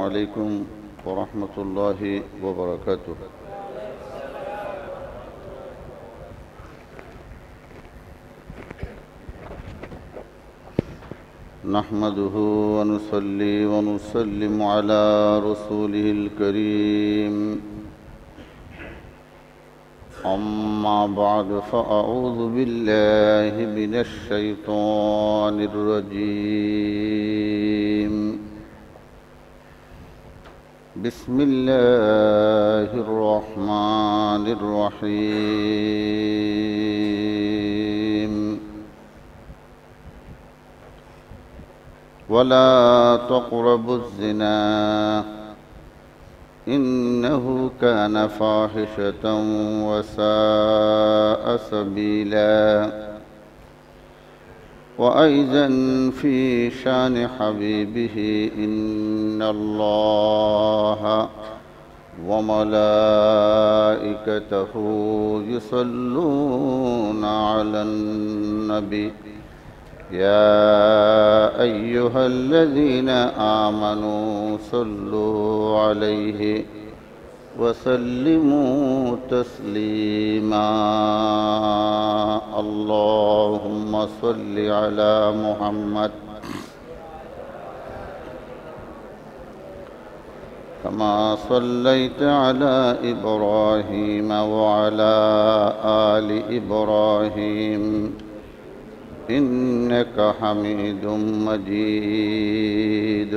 عليكم ورحمة الله وبركاته. نحمده ونصلي ونسلم على رسوله الكريم. أما بعد فأعوذ بالله من الشيطان الرجيم. بسم الله الرحمن الرحيم. ولا تقربوا الزنا إنه كان فاحشة وساء سبيلا. وأيضا في شان حبيبه إن الله وملائكته يصلون على النبي يا أيها الذين آمنوا صلوا عليه وسلموا تسليما. اللهم صل على محمد كما صليت على إبراهيم وعلى آل إبراهيم إنك حميد مجيد.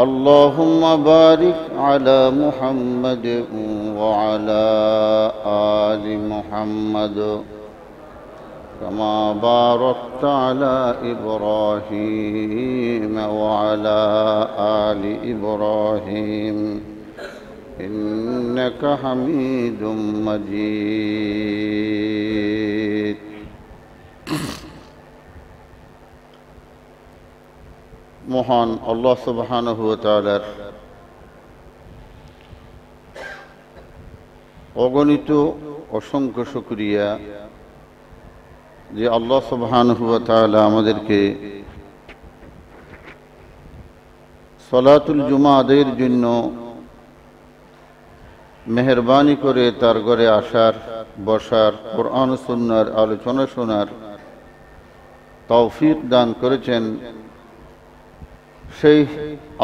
اللهم بارك على محمد وعلى آل محمد كما باركت على إبراهيم وعلى آل إبراهيم إنك حميد مجيد. মহান আল্লাহ সুবহানাহু ওয়া তাআলার অগণিত অসংখ্য শুকরিয়া যে আল্লাহ সুবহানাহু ওয়া তাআলা আমাদেরকে সালাতুল জুমা আদায়ের জন্য মেহেরবানি করে তার ঘরে আসার, বসার, কোরআন ও সুন্নাহর আলোচনা শোনার তৌফিক দান করেছেন। সেই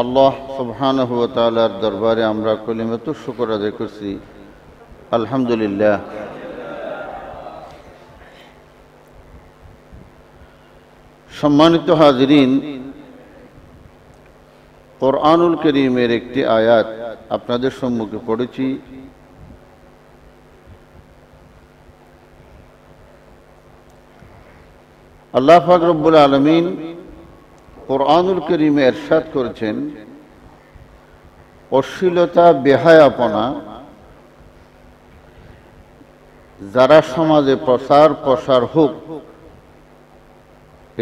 আল্লাহ সুবহানাহু ওয়া তাআলার দরবারে আমরা কলিমাতু শুকর আদায় করছি, আলহামদুলিল্লাহ। সম্মানিত হাজিরিন, কোরআনুল কারীমের একটি আয়াত আপনাদের সম্মুখে পড়েছি। আল্লাহ পাক রব্বুল আলামিন কোরআনুল কারীমে ইরশাদ করেছেন, অশ্লীলতা, বেহায়াপনা যারা সমাজে প্রসার হোক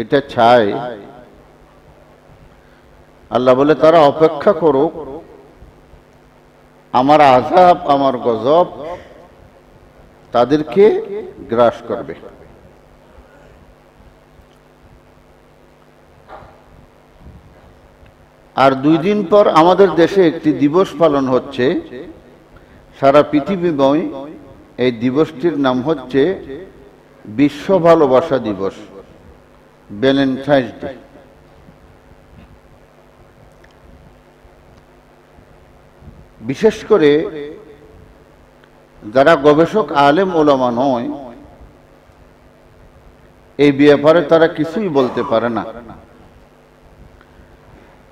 এটা চায়, আল্লাহ বলে তারা অপেক্ষা করুক, আমার আযাব, আমার গজব তাদেরকে গ্রাস করবে। আর 2 দিন পর আমাদের দেশে একটি দিবস পালন হচ্ছে, সারা পৃথিবীময় এই দিবসটির নাম হচ্ছে বিশ্ব ভালোবাসা দিবস, ভ্যালেন্টাইন্স ডে। বিশেষ করে যারা গবেষক আলেম ওলামা নয়, এই ব্যাপারে তারা কিছুই বলতে পারে না।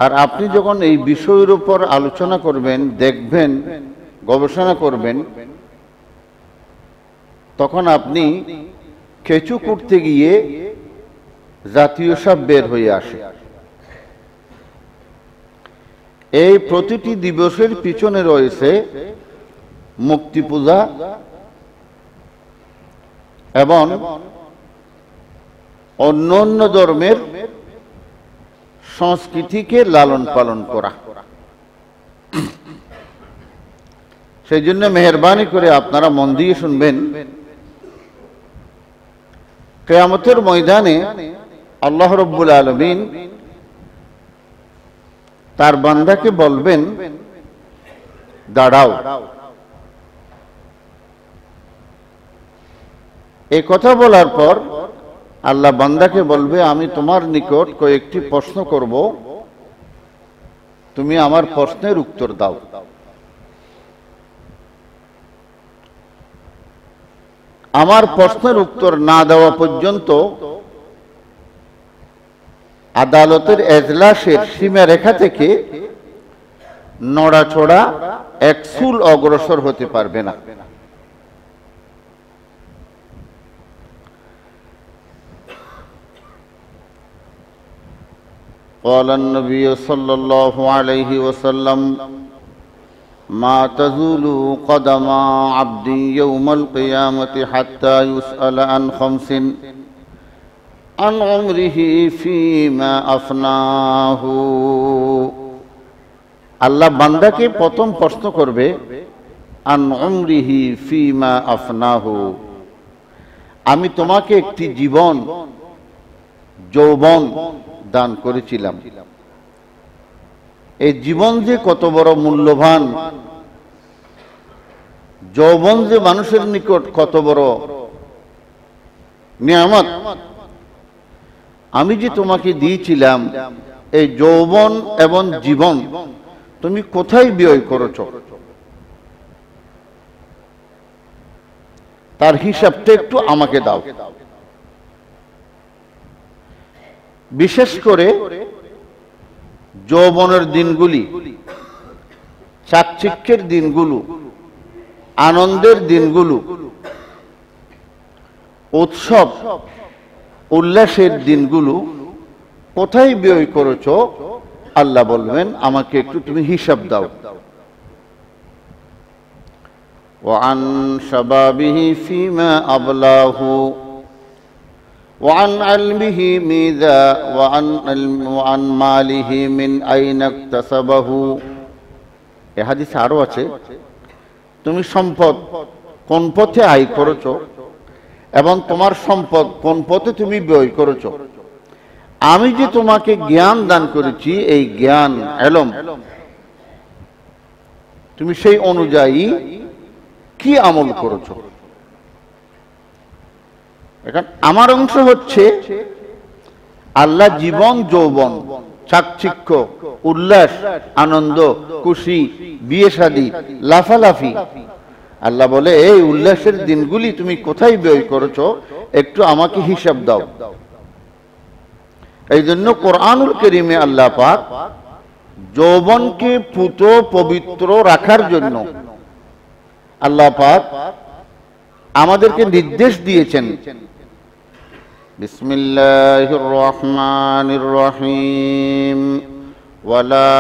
আর আপনি যখন এই বিষয়ের উপর আলোচনা করবেন, দেখবেন, গবেষণা করবেন, তখন আপনি কেঁচু কুটতে গিয়ে জাতীয় সাপ বের হয়ে আসে। এই প্রতিটি দিবসের পিছনে রয়েছে মুক্তি পূজা এবং অন্যান্য ধর্মের সংস্কৃতিকে লালন পালন করা। সেই জন্য মেহেরবানি করে আপনারা মন দিয়ে শুনবেন। কিয়ামতের ময়দানে আল্লাহ রাব্বুল আলামিন তার বান্দাকে বলবেন দাঁড়াও। এই কথা বলার পর আল্লাহ বান্দাকে বলবে আমি তোমার নিকট কয়েকটি প্রশ্ন করব, তুমি আমার প্রশ্নের উত্তর দাও। আমার প্রশ্নের উত্তর না দেওয়া পর্যন্ত আদালতের এজলাসের সীমারেখা থেকে নড়াচড়া এক চুল অগ্রসর হতে পারবে না। قال النبي صلى الله عليه وسلم ما تزول قدم عبد يوم القيامة حتى يسأل عن خمس عن عمره فيما أفناه। আল্লাহ বান্দাকে প্রথম প্রশ্ন করবে আন উমরিহি ফিমা আফনাহু, আমি তোমাকে একটি জীবন যৌবন দান করেছিলাম, এই জীবন যে কত বড় মূল্যবান, যৌবন যে মানুষের নিকট কত বড় নিয়ামত, আমি যে তোমাকে দিয়েছিলাম এই যৌবন এবং জীবন তুমি কোথায় ব্যয় করেছ, তার হিসাবটা একটু আমাকে দাও। বিশেষ করে যৌবনের দিনগুলি, চাকচিক্যের দিনগুলো, আনন্দের দিনগুলো, উৎসব উল্লাসের দিনগুলো কোথায় ব্যয় করেছ, আল্লাহ বলবেন আমাকে একটু তুমি হিসাব দাও। ওয়ান শাবাবিহি ফিমা আবলাহু ওয়ান ইলমিহি মিযা ওয়ান মালিহি মিন আইনা ইকতাসাবাহু। এই হাদিসে আরো আছে, তুমি সম্পদ কোন পথে আয় করেছ এবং তোমার সম্পদ কোন পথে তুমি ব্যয় করেছ। আমি যে তোমাকে জ্ঞান দান করেছি, এই জ্ঞান এলম, তুমি সেই অনুযায়ী কি আমল করেছ। এখন আমার অংশ হচ্ছে আল্লাহ জীবন যৌবন, চাকচিক্য, উল্লাস, আনন্দ, খুশি, বিয়ে শাদী, লাফালাফি, আল্লাহ বলে এই উল্লাসের দিনগুলি তুমি কোথায় ব্যয় করেছ, একটু আমাকে হিসাব দাও। এই জন্য কোরআনুল কারীমে আল্লাহ পাক যৌবনকে পুত পবিত্র রাখার জন্য আল্লাহ পাক আমাদেরকে নির্দেশ দিয়েছেন, বিসমিল্লাহির রহমানির রহিম ওয়ালা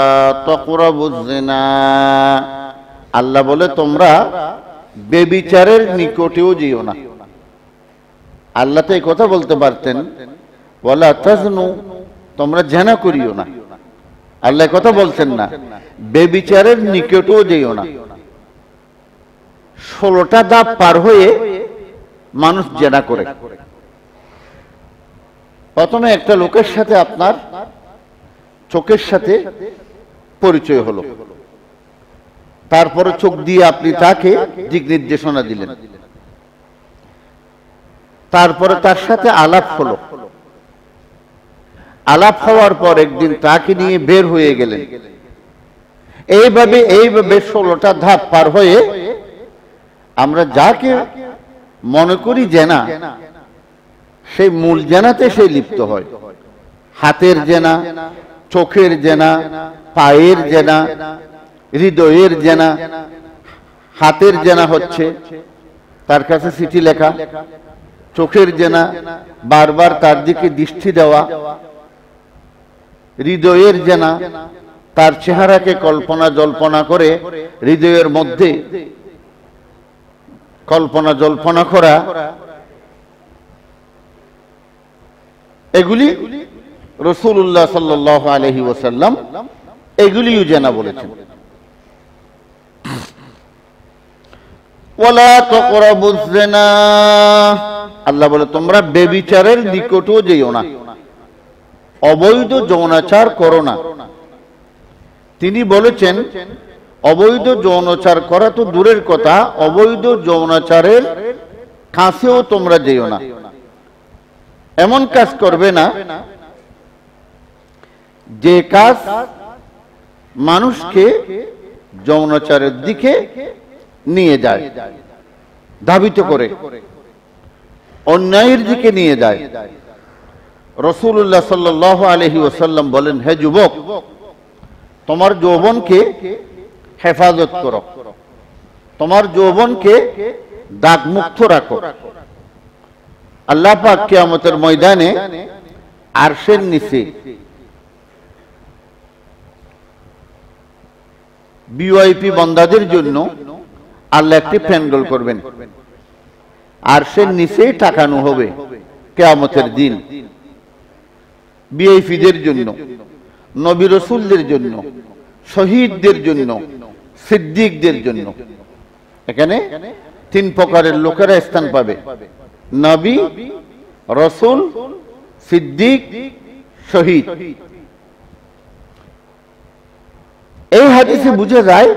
তাকরাবুজ জিনা। আল্লাহ বলে তোমরা বেবিচারের নিকটেও যেও না। আল্লাহ তো এই কথা বলতে পারতেন ওয়ালা তাজনু, তোমরা জিনা করিও না। আল্লাহ কথা বলছেন না, বেবিচারের নিকটেও যেও না। 16টা ধাপ পার হয়ে মানুষ জিনা করে। প্রথমে একটা লোকের সাথে আপনার চোখের সাথে পরিচয় হলো, তারপরে চোখ দিয়ে আপনি তাকে দিক নির্দেশনা দিলেন, তারপরে তার সাথে আলাপ হলো, আলাপ হওয়ার পর একদিন তাকে নিয়ে বের হয়ে গেলেন। এইভাবে 16টা ধাপ পার হয়ে আমরা যাকে মনে করি জেনা, সেই মূল জেনাতে সে লিপ্ত হয়। হাতের জেনা, চোখের জেনা, পায়ের জেনা, হৃদয়ের জেনা। হাতের জেনা হচ্ছে তার কাছে চিঠি লেখা, চোখের জেনা বারবার তার দিকে দৃষ্টি দেওয়া, হৃদয়ের জেনা তার চেহারাকে কল্পনা জল্পনা করে হৃদয়ের মধ্যে কল্পনা জল্পনা করা, এগুলি রাসূলুল্লাহ সাল্লাল্লাহু আলাইহি ওয়াসাল্লাম এগুলিও জেনা বলেছেন। ওয়ালা তাকরাবুজ জিনা, আল্লাহ বলে তোমরা বেবিচারের নিকটেও যেও না, অবৈধ যৌনাচার করো না। তিনি বলেছেন অবৈধ যৌনাচার করা তো দূরের কথা, অবৈধ যৌনাচারের কাছেও তোমরা যেও না। এমন কাজ করবে না যে কাজ মানুষকে যৌনাচারের দিকে নিয়ে যায়, ধাবিত করে অন্যায়ের দিকে নিয়ে যায়। রাসূলুল্লাহ সাল্লাল্লাহু আলাইহি ওয়াসাল্লাম বলেন, হে যুবক, তোমার যৌবনকে হেফাজত করো, তোমার যৌবনকে দাগমুক্ত রাখো। আল্লাহ পাক কিয়ামতের ময়দানে আরশের নিচে ভিআইপি বান্দাদের জন্য আল্লাহ একটি প্যান্ডেল করবেন, আরশের নিচে টাকানো হবে কিয়ামতের দিন ভিআইপিদের জন্য, নবী রাসূলদের জন্য, শহীদদের জন্য, সিদ্দিকদের জন্য। এখানে তিন প্রকারের লোকেরা স্থান পাবে: নবী, রাসূল, সিদ্দিক, শহীদ। এই হাদিসে বুঝা যায়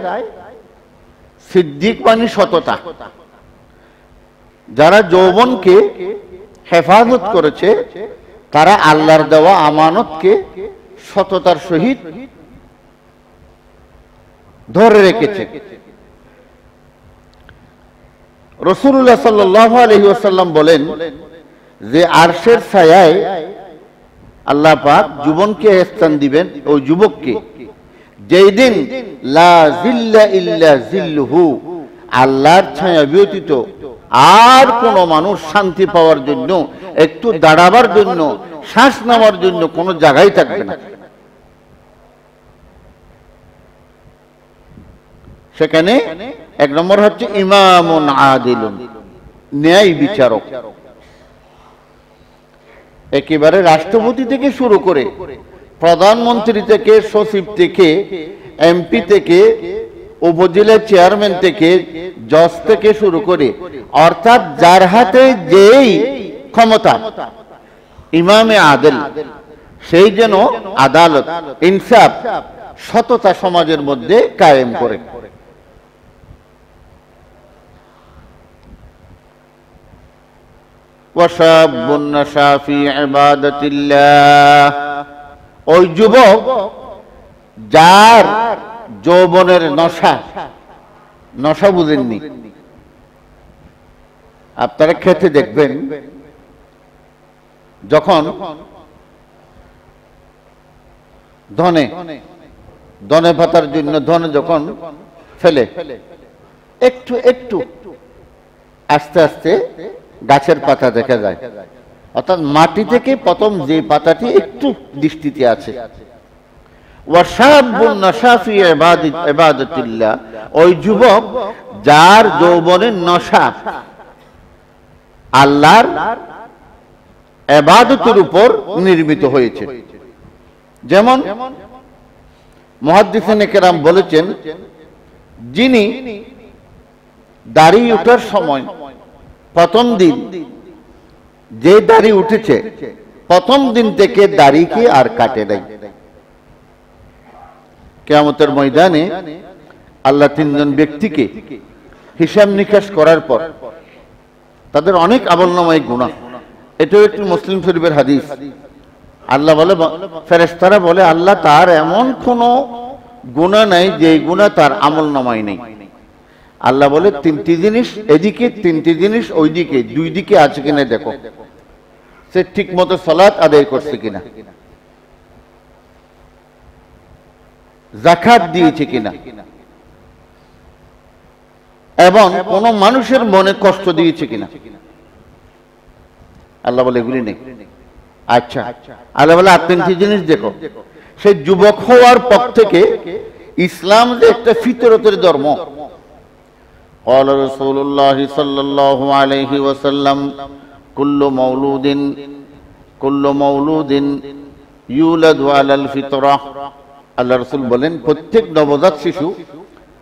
সিদ্দিক মানে সততা। যারা যৌবনকে হেফাজত করেছে তারা আল্লাহর দেওয়া আমানতকে সততার সহিত ধরে রেখেছে। রাসূলুল্লাহ সাল্লাল্লাহু আলাইহি ওয়াসাল্লাম বলেন যে আরশের ছায়ায় আল্লাহ পাক যুবনকে স্থান দিবেন, ওই যুবককে, যেই দিন লা জিল্লা ইল্লা জিল্লুহু, আল্লাহর ছায়া ব্যতীত আর কোন মানুষ শান্তি পাওয়ার জন্য, একটু দাঁড়াবার জন্য, শ্বাস নেওয়ার জন্য কোন জায়গায় থাকবে না। সেখানে এক নম্বর হচ্ছে ইমামুন আদিলুন, ন্যায় বিচারক। একেবারে রাষ্ট্রপতি থেকে শুরু করে প্রধানমন্ত্রী থেকে, সচিব থেকে, এমপি থেকে, উপজেলা চেয়ারম্যান থেকে, জজ থেকে শুরু করে, অর্থাৎ যার হাতে যেই ক্ষমতা, ইমামে আদিল, সেই যেন আদালত, ইনসাফ, সততা সমাজের মধ্যে কায়েম করে। ওয়াশাবুন নাশা ফি ইবাদাতিল্লাহ, ওই যুবক যার যৌবনের নশা, নশা বুঝেননি আপনারা, খেতে দেখবেন যখন ধনে পাতার জন্য ধনে যখন ফেলে, একটু একটু আস্তে আস্তে গাছের পাতা দেখা যায়, অর্থাৎ মাটি থেকে প্রথম যে পাতাটি একটু দৃষ্টিতে আছে। ওয়াশাবুন নাশা ফি ইবাদাতিল্লাহ, ওই যুবক যার যৌবনের নশা আল্লাহর ইবাদতের উপর নির্মিত হয়েছে। যেমন মুহাদ্দিসিনে কেরাম বলেছেন, যিনি দাড়ি ওঠার সময় প্রথম দিন যে দাড়ি উঠেছে, প্রথম দিন থেকে দাড়িকে আর কাটে নাই। কিয়ামতের ময়দানে আল্লাহ তিনজন ব্যক্তিকে হিসাব নিকাশ করার পর তাদের অনেক আমলনামায় গুনাহ, এটাও একটি মুসলিম শরীফের হাদিস। আল্লাহ বলে, ফেরেশতারা বলে, আল্লাহ তার এমন কোন গুনাহ নাই যে গুনাহ তার আমলনামায় নেই। আল্লাহ বলে, তিনটি জিনিস এদিকে, তিনটি জিনিস ওইদিকে, দুই দিকে আছে কিনা দেখো, সে ঠিক মতো সালাত আদায় করছে কিনা, যাকাত দিয়েছে কিনা, এবং কোন মানুষের মনে কষ্ট দিয়েছে কিনা। আল্লাহ বলে এগুলি নেই। আচ্ছা, আল্লাহ বলে আর তিনটি জিনিস দেখো। সে যুবক হওয়ার পর থেকে ইসলাম যে একটা ফিতরতের ধর্ম। قال رسول الله صلى الله عليه وسلم كل مولود يولد على الفطرة। আল্লাহ রাসূল বলেন, প্রত্যেক নবজাত শিশু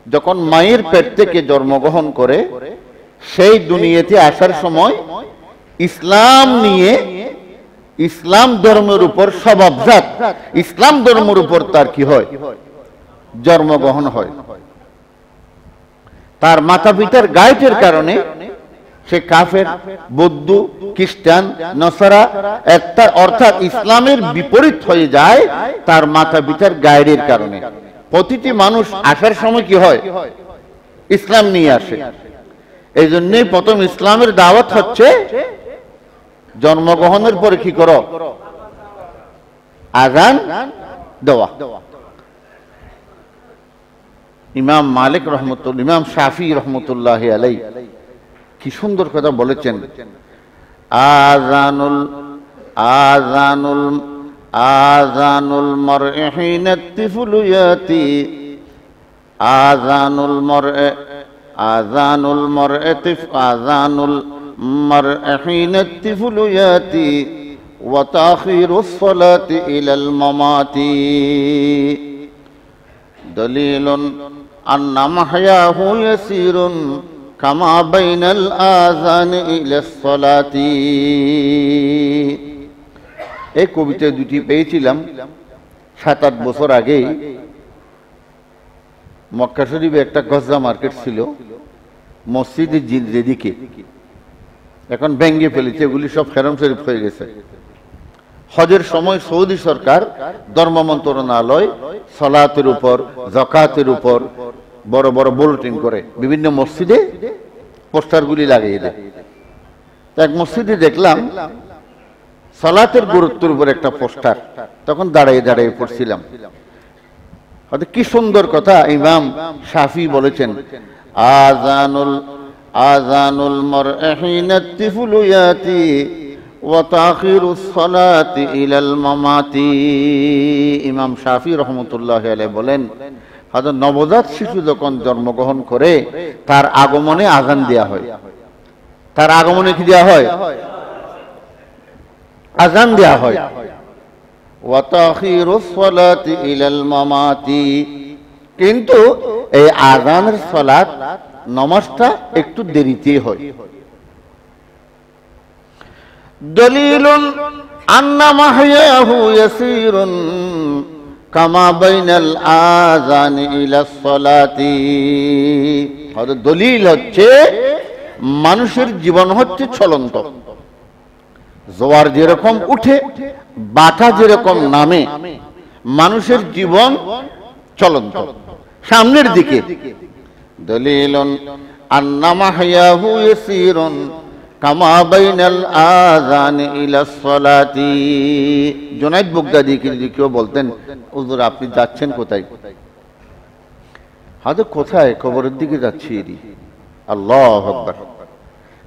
যখন মায়ের পেট থেকে জন্মগ্রহণ করে, সেই দুনিয়াতে আসার সময় ইসলাম নিয়ে, ইসলাম ধর্মের উপর স্বভাবজাত, ইসলাম ধর্মের উপর তার কি হয়, জন্মগ্রহণ হয়। তার মাতা পিতার গায়ের কারণে সে কাফের, বৌদ্ধ, খ্রিস্টান, নসারা অর্থাৎ ইসলামের বিপরীত হয়ে যায় তার মাতা পিতার গায়ের কারণে। প্রতিটি মানুষ আসার সময় কি হয়? ইসলাম নিয়ে আসে। এই জন্যই প্রথম ইসলামের দাওয়াত হচ্ছে জন্মগ্রহণের পরে কি করো? আযান দেওয়া। ইমাম মালিক রহমতুল্লাহ, ইমাম শাফি রহমতুল্লাহ আলাইহি কি সুন্দর কথা বলেছেন, আযানুল আযানুল আযানুল মার'i হিনা তিফলু ইয়াতি আযানুল মার'i আযানুল মার'i আযানুল মার'i হিনা তিফলু ইয়াতি ওয়া তাখিরুস সালাতি ইলাল মামাতি দলিলুন আন্না মাহয়াহু ইয়াসিরুন কামা বাইনাল আযান ইলাস সালাতি। এই কবিতা দুটি পেয়েছিলাম 7-8 বছর আগে। মক্কা শরীফে একটা গজা মার্কেট ছিল মসজিদের যেদিকে, এখন ভেঙে ফেলেছে, এগুলি সব হেরম শরীফ হয়ে গেছে। হজের সময় সৌদি সরকার ধর্ম মন্ত্রণালয় সালাতের উপর, যাকাতের উপর বড় বড় বুলেটিন করে বিভিন্ন মসজিদে পোস্টারগুলি লাগিয়ে দেয়। এক মসজিদে দেখলাম সালাতের গুরুত্বের উপর একটা পোস্টার, তখন দাঁড়িয়ে দাঁড়িয়ে পড়ছিলাম। হয়তো কি সুন্দর কথা ইমাম শাফি বলেছেন, আযানুল আযানুল মার'i হিনা তিফলু ইয়াতি ওয়া তাখিরুস সালাতি ইলাল মামাতি। ইমাম শাফি রহমতুল্লাহ আলাইহি বলেন, হয়তো নবজাত শিশু যখন জন্মগ্রহণ করে তার আগমনে আযান দেয়া হয়। তার আগমনে কি দেয়া হয়? আযান দেয়া হয়। ওয়া তাখিরুস সালাতি ইলাল মামাতি। কিন্তু এই আযানের সালাত নামাজটা একটু দেরিতে হয়। দলিলুন আন্না মাহয়াহু ইয়াসিরুন কামা বাইনাল আযান ইলাস সালাতি। দলিল হচ্ছে মানুষের জীবন হচ্ছে চলন্ত। জোয়ার যেরকম উঠে, বাটা যেরকম নামে, মানুষের জীবন চলন্ত সামনের দিকে। দলিলুন আন্না মাহয়াহু ইয়াসিরুন কামা বাইনাল আযান ইলাস সালাতি। জুনাইদ বাগদাদি কেউ বলতেন, হুজুর আপনি যাচ্ছেন কোথায়? হয়তো কোথায়? কবরের দিকে যাচ্ছি। আল্লাহু আকবার।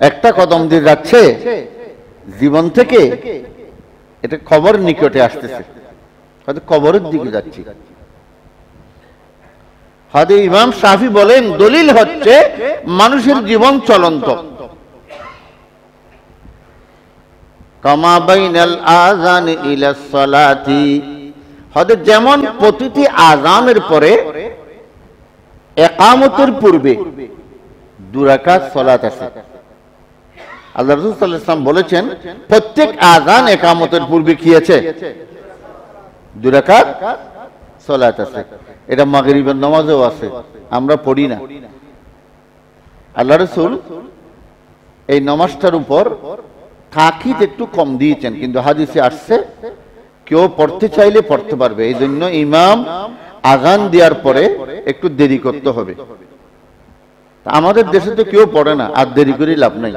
একটা কদম দিয়ে যাচ্ছে জীবন থেকে, এটা কবর নিকটে আসতেছে, হয়তো কবরের দিকে যাচ্ছি। হয়তো ইমাম শাফি বলেন দলিল হচ্ছে মানুষের জীবন চলন্ত। কামা বাইনাল আযান ইলাস সালাতি। হয়তো যেমন প্রতিটি আযানের পরে ইকামতের পূর্বে 2 রাকাত সালাত আছে। আল্লাহ রাসূল সাল্লাল্লাহু আলাইহি ওয়াসাল্লাম বলেছেন প্রত্যেক আযান ইকামতের পূর্বে কি আছে? 2 রাকাত সালাত আছে। এটা মাগরিবের নামাজেও আছে, আমরা পড়ি না। আল্লাহ রাসূল এই নামাজটার উপর তাকিদ একটু কম দিয়েছেন, কিন্তু হাদিসে আসছে কেউ পড়তে চাইলে পড়তে পারবে। এই জন্য ইমাম আযান দেওয়ার পরে একটু দেরি করতে হবে। আমাদের দেশে তো কেউ পড়ে না, আর দেরি করে লাভ নাই।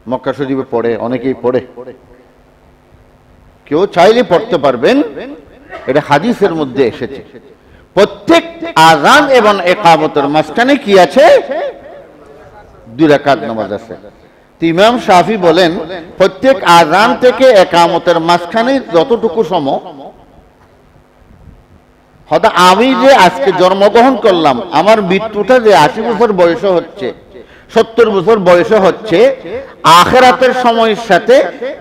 মক্কা শরীফে পড়ে, অনেকেই পড়ে। কেউ চাইলে পড়তে পারবেন, এটা হাদিসের মধ্যে এসেছে। প্রত্যেক আযান এবং ইকামতের মাঝখানে কি আছে? 2 রাকাত নামাজ আছে। ইমাম শাফি বলেন প্রত্যেক আযান থেকে ইকামতের মাঝখানে যতটুকু সময়, হয়তো আমি যে আজকে জন্মগ্রহণ করলাম, আমার মৃত্যুটা যে 80 বছর বয়সে হচ্ছে, 70 বছর বয়সে হচ্ছে, আখিরাতের সময়ের সাথে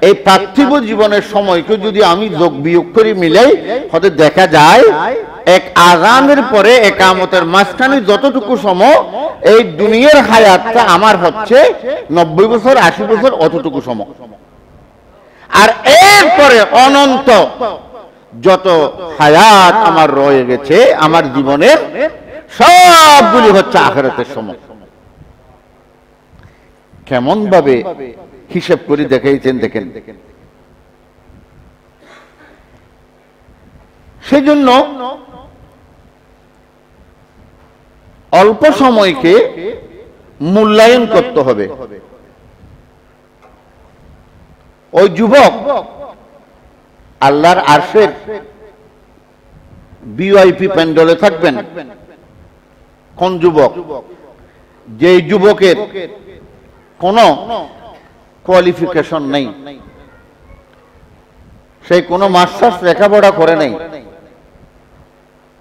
এই পার্থিব জীবনের সময়কে যদি আমি যোগ বিয়োগ করে মিলাই, হয়তো দেখা যায় এক আযানের পরে ইকামতের মাঝখানে যতটুকু সময়, এই দুনিয়ার হায়াতটা আমার হচ্ছে 90 বছর 80 বছর, অতটুকু সময়। আর এরপরে অনন্ত যত হায়াত আমার রয়ে গেছে আমার জীবনের সবগুলি হচ্ছে আখিরাতের সময়। কেমন ভাবে হিসাব করে দেখাইছেন দেখেন। সেজন্য অল্প সময়কে মূল্যায়ন করতে হবে। ওই যুবক আল্লাহর আরশের ভিআইপি প্যান্ডেলে থাকবেন। কোন যুবক? যে যুবকের কোন কোয়ালিফিকেশন নেই, সেই কোনো মাস্টার্স লেখাপড়া করে নাই,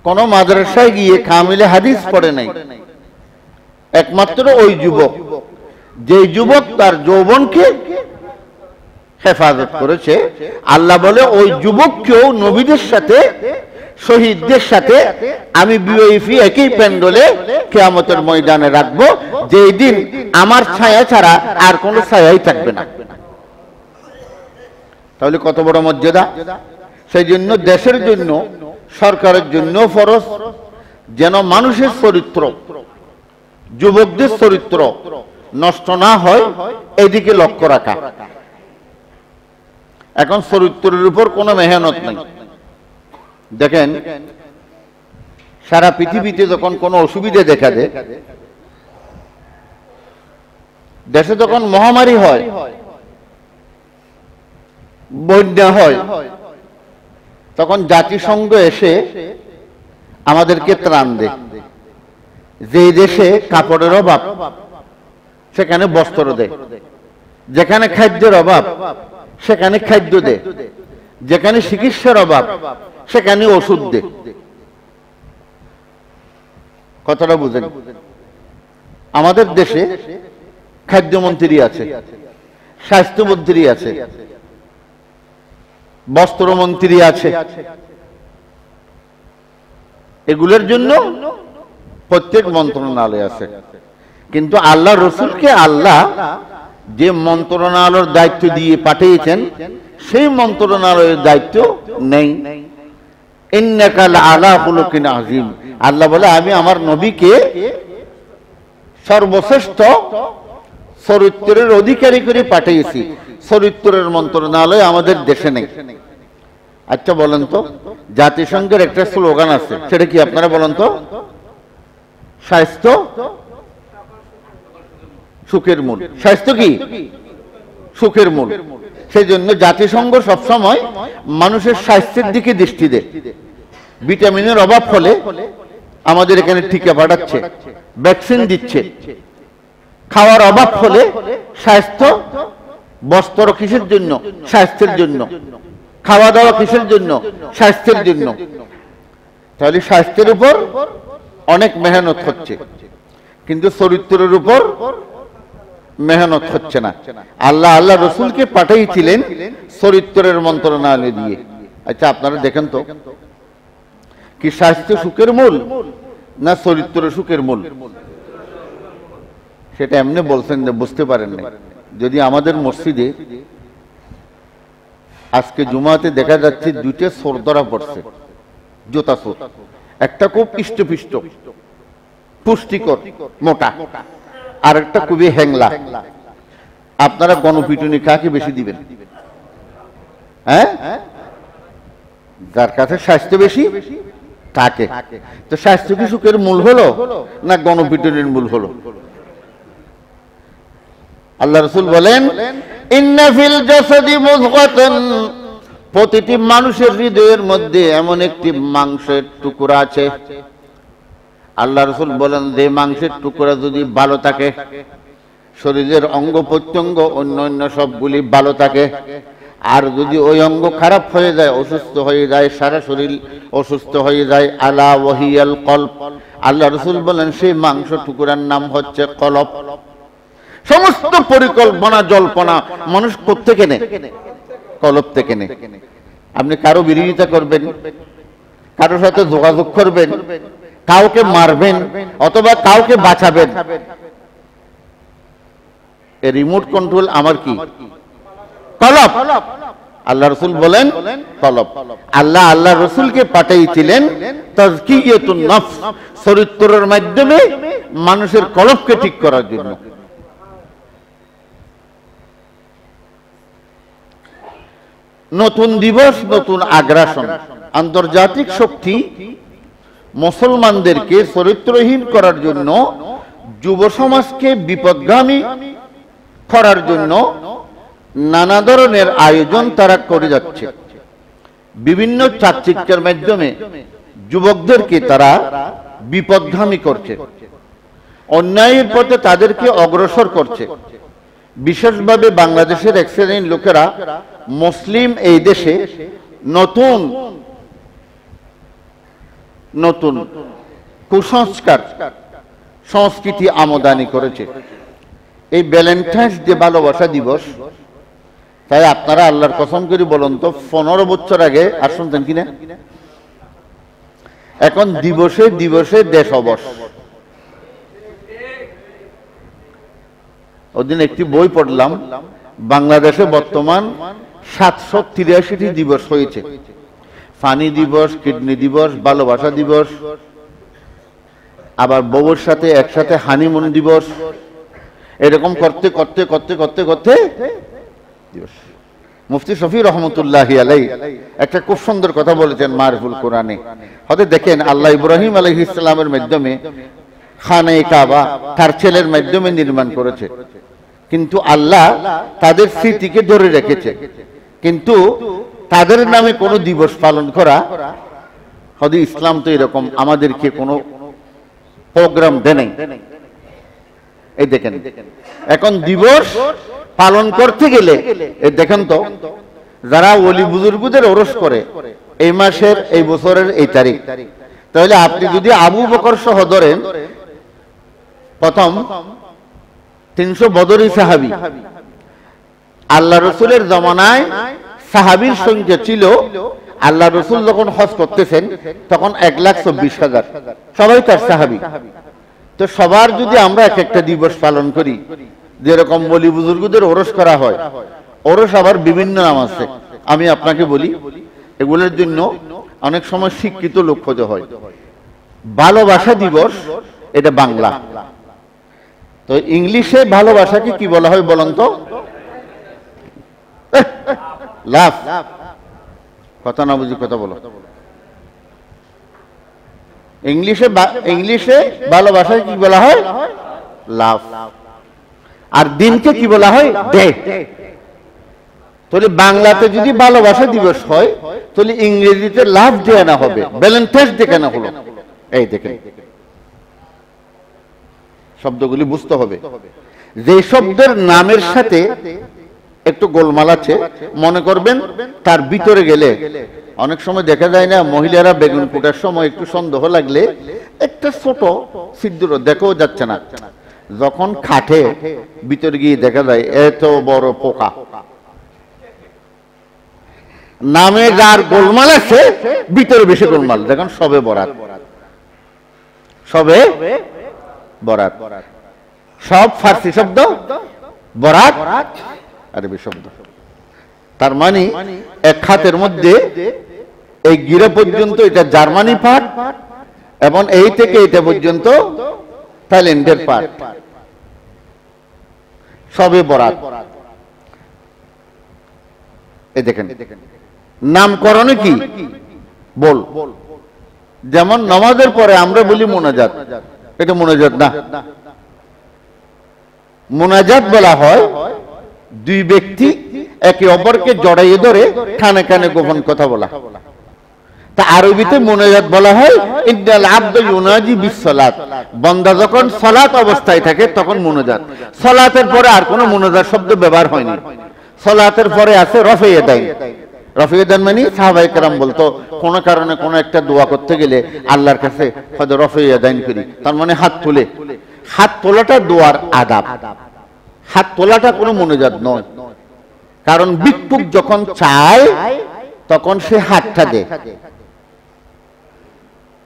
কোন মাদ্রাসায় গিয়ে কামিলে হাদিস পড়ে নাই। একমাত্র ওই যুবক, যে যুবক তার যৌবনকে হেফাজত করেছে, আল্লাহ বলে ওই যুবককেও নবীদের সাথে শহীদদের সাথে আমি ভিআইপি একই প্যান্ডেলে কিয়ামতের ময়দানে রাখবো, যেই দিন আমার ছায়া ছাড়া আর কোনো ছায়াই থাকবে না। তাহলে কত বড় মর্যাদা! সেই জন্য দেশের জন্য, সরকারের জন্য ফরজ যেন মানুষের চরিত্র, যুবকদের চরিত্র নষ্ট না হয়, এদিকে লক্ষ্য রাখা। এখন চরিত্রের উপর কোনো মেহনত নেই। দেখেন, সারা পৃথিবীতে যখন কোনো অসুবিধা দেখা দেয়, দেশে যখন মহামারী হয়, বন্যা হয়, তখন জাতিসংঘ এসে আমাদেরকে ত্রাণ দেয়। যে দেশে কাপড়ের অভাব সেখানে বস্ত্র দেয়, যেখানে খাদ্যের অভাব সেখানে খাদ্য দেয়, যেখানে চিকিৎসার অভাব সেখানে ওষুধ দেয়। কথাটা বুঝেন? আমাদের দেশে খাদ্যমন্ত্রী আছে, স্বাস্থ্যমন্ত্রী আছে, বস্ত্রমন্ত্রী আছে। এগুলোর জন্য প্রত্যেক মন্ত্রণালয় আছে। কিন্তু আল্লাহ রসুলকে আল্লাহ যে মন্ত্রণালয়ের দায়িত্ব দিয়ে পাঠিয়েছেন, সেই মন্ত্রণালয়ের দায়িত্ব নেই। ইন্নাকা লাআলা খুলুকিন আযীম। আল্লাহ বলে আমি আমার নবীকে সর্বশ্রেষ্ঠ চরিত্রের অধিকারী করে পাঠিয়েছি। চরিত্রের মন্ত্রণালয় আমাদের দেশে নেই। আচ্ছা বলেন তো, জাতিসংঘের একটা স্লোগান আছে, সেটা কি আপনারা বলেন তো? স্বাস্থ্য সুখের মূল। স্বাস্থ্য কি? সুখের মূল। সেই জন্য জাতিসংঘ সবসময় মানুষের স্বাস্থ্যের দিকে দৃষ্টি দেয়। ভিটামিনের অভাব হলে আমাদের এখানে টিকা পাঠাচ্ছে, ভ্যাকসিন দিচ্ছে। খাওয়ার অভাব হলে স্বাস্থ্য, বস্ত্র কিসের জন্য? স্বাস্থ্যের জন্য। খাওয়া দাওয়া কিসের জন্য? স্বাস্থ্যের জন্য। তাহলে স্বাস্থ্যের উপর অনেক মেহনত হচ্ছে, কিন্তু চরিত্রের উপর মেহনত হচ্ছে না। আল্লাহ রসুলকে পাঠিয়েছিলেন চরিত্রের মন্ত্রণালয় দিয়ে। আচ্ছা আপনারা দেখেন তো, কি স্বাস্থ্য সুখের মূল না চরিত্র সুখের মূল? সেটা এমনি বলছেন যে বুঝতে পারেন না। যদি আমাদের মসজিদে আজকে জুমাতে দেখা যাচ্ছে দুইটা সোর ধরা পড়ছে, জোতা সোর। একটা খুব ইষ্টপিষ্ট পুষ্টিকর মোটা, আর একটা খুবই হ্যাংলা। আপনারা গণপিটুনি কাকে বেশি দিবেন? হ্যাঁ, যার কাছে স্বাস্থ্য বেশি তাকে। তো স্বাস্থ্য কি সুখের মূল হলো না গণপিটুনির মূল হলো? আল্লাহ রাসূল বলেন, ইন্না ফিল জাসাদি মুযগাতান, প্রতিটি মানুষের হৃদয়ের মধ্যে এমন একটি মাংসের টুকরা আছে। আল্লাহ রাসূল বলেন, যে মাংসের টুকরা যদি ভালো থাকে, শরীরের অঙ্গ প্রত্যঙ্গ অন্য সবগুলি ভালো থাকে। আর যদি ওই অঙ্গ খারাপ হয়ে যায়, অসুস্থ হয়ে যায়, সারা শরীর অসুস্থ হয়ে যায়, আলা ওয়াহিয়াল কলব, আল্লাহ রাসূল বলেন সেই মাংস টুকরার নাম হচ্ছে কলব। সমস্ত পরিকল্পনা জল্পনা মানুষ কোত্থেকে নেয়? কলব থেকে নেয়। আপনি কারো বিরোধিতা করবেন, কারোর সাথে যোগাযোগ করবেন, কাউকে মারবেন অথবা কাউকে বাঁচাবেন, রিমোট কন্ট্রোল আমার কি? কলব। আল্লাহ রসুল বলেন কলব। আল্লাহ আল্লাহ রসুলকে পাঠাইছিলেন তাজকিয়াতুন নফস, চরিত্রের মাধ্যমে মানুষের কলবকে ঠিক করার জন্য। নতুন দিবস, নতুন আগ্রাসন। আন্তর্জাতিক শক্তি মুসলমানদেরকে চরিত্রহীন করার জন্য, যুব সমাজকে বিপদগামী করার জন্য নানা ধরনের আয়োজন তারা করে যাচ্ছে। বিভিন্ন চাকচিক্যের মাধ্যমে যুবকদেরকে তারা বিপদগামী করছে, অন্যায়ের পথে তাদেরকে অগ্রসর করছে। বিশেষভাবে বাংলাদেশের এক শ্রেণীর লোকেরা মুসলিম এই দেশে নতুন নতুন কুসংস্কার সংস্কৃতি আমদানি করেছে। এই ভ্যালেন্টাইন্স ডে, ভালোবাসা দিবস, তাই আপনারা আল্লাহর কসম করে বলুন তো 15 বছর আগে আর শুনতেন কিনা? এখন দিবসে দিবসে দেশ অবশ। ওদিন একটি বই পড়লাম, বাংলাদেশে বর্তমান 783টি দিবস হয়েছে। পানি দিবস, কিডনি দিবস, ভালোবাসা দিবস, আবার বউর সাথে একসাথে হানিমুন দিবস, এরকম করতে করতে করতে করতে করতে দিবস। মুফতি শফি রহমতুল্লাহি আলাইহি একটা খুব সুন্দর কথা বলেছেন মারিফুল কোরআনে। হয়তো দেখেন, আল্লাহ ইব্রাহিম আলাইহিস সালামের মাধ্যমে খানে কাবা তার ছেলের মাধ্যমে নির্মাণ করেছে, কিন্তু আল্লাহ তাদের স্মৃতিকে ধরে রেখেছে। কিন্তু তাদের নামে কোনো দিবস পালন করা, হয়তো ইসলাম তো এরকম আমাদেরকে কোনো প্রোগ্রাম দেয় নাই। এই দেখেন, এখন দিবস পালন করতে গেলে দেখেন তো, যারা ওলি বুজুর্গদের ওরস করে এই মাসের, এই বছরের এই তারিখ, তাহলে আপনি যদি আবু বকর সহ ধরেন, প্রথম 300 বদরি সাহাবী, আল্লাহ রসুলের জমানায় সাহাবীর সংখ্যা ছিল, আল্লাহ রসুল যখন হজ করতেছেন তখন 1,24,000, সবাই তার সাহাবী। তো সবার যদি আমরা এক একটা দিবস পালন করি, যেরকম বলি বুজুর্গদের ওরস করা হয়, ওরস আবার বিভিন্ন নাম আছে। আমি আপনাকে বলি, এগুলোর জন্য অনেক সময় শিক্ষিত লোক খোঁজা হয়। ভালোবাসা দিবস এটা বাংলা, তো ইংলিশে ভালোবাসাকে কি বলা হয় বলুন তো? লাভ। কথা না বুঝি কথা বলো। ইংলিশে ভালোবাসাকে কি বলা হয়? লাভ। আর দিনকে কি বলা হয়? ডে। তাহলে বাংলাতে যদি ভালোবাসা দিবস হয়, তাহলে ইংরেজিতে লাভ ডে না হবে, ভ্যালেন্টাইন্স ডে কেন হলো? এই দেখেন, শব্দগুলি বুঝতে হবে। যে শব্দের নামের সাথে একটু গোলমাল আছে, মনে করবেন তার ভিতরে গেলে অনেক সময় দেখা যায় না, মহিলারা বেগুন পোড়ার সময় একটু সন্দেহ লাগলে একটা ছোট ছিদ্র দেখাও যাচ্ছে না, যখন খাটে ভিতরে গিয়ে দেখা যায় এত বড় পোকা। নামে যার গোলমাল আছে, ভিতরে বেশি গোলমাল। দেখুন, সবে বরাত, সবে বরাত, সব ফার্সি শব্দ, বরাত আরবি শব্দ। তার মানে এক খাতের মধ্যে এই গিরা পর্যন্ত এটা জার্মানি পার্ট, এবং এই থেকে এটা পর্যন্ত থাইল্যান্ডের পার্ট। সবে বরাত। এই দেখেন, নামকরণে কি বল, যেমন নামাজের পরে আমরা বলি মোনাজাত, এটা মোনাজাত না। মোনাজাত বলা হয় দুই ব্যক্তি একে অপরকে জড়াইয়ে ধরে কানে কানে গোপন কথা বলা। তা আরবিতে মোনাজাত বলা হয় ইন্নাল আবদু ইউনাজি বিসসালাত, বান্দা যখন সালাত অবস্থায় থাকে তখন মোনাজাত। সালাতের পরে আর কোনো মোনাজাত শব্দ ব্যবহার হয়নি। সালাতের পরে আছে রফে ইয়াদাইন। রফে ইয়াদাইন মানে সাহাবায়ে কেরাম বলতো, কোনো কারণে কোনো একটা দোয়া করতে গেলে আল্লাহর কাছে হয়তো রফে ইয়াদাইন করি, তার মানে হাত তুলে। হাত তোলাটা দোয়ার আদাব, হাত তোলাটা কোনো মোনাজাত নয়। কারণ ভিক্ষুক যখন চায় তখন সে হাতটা দেয়,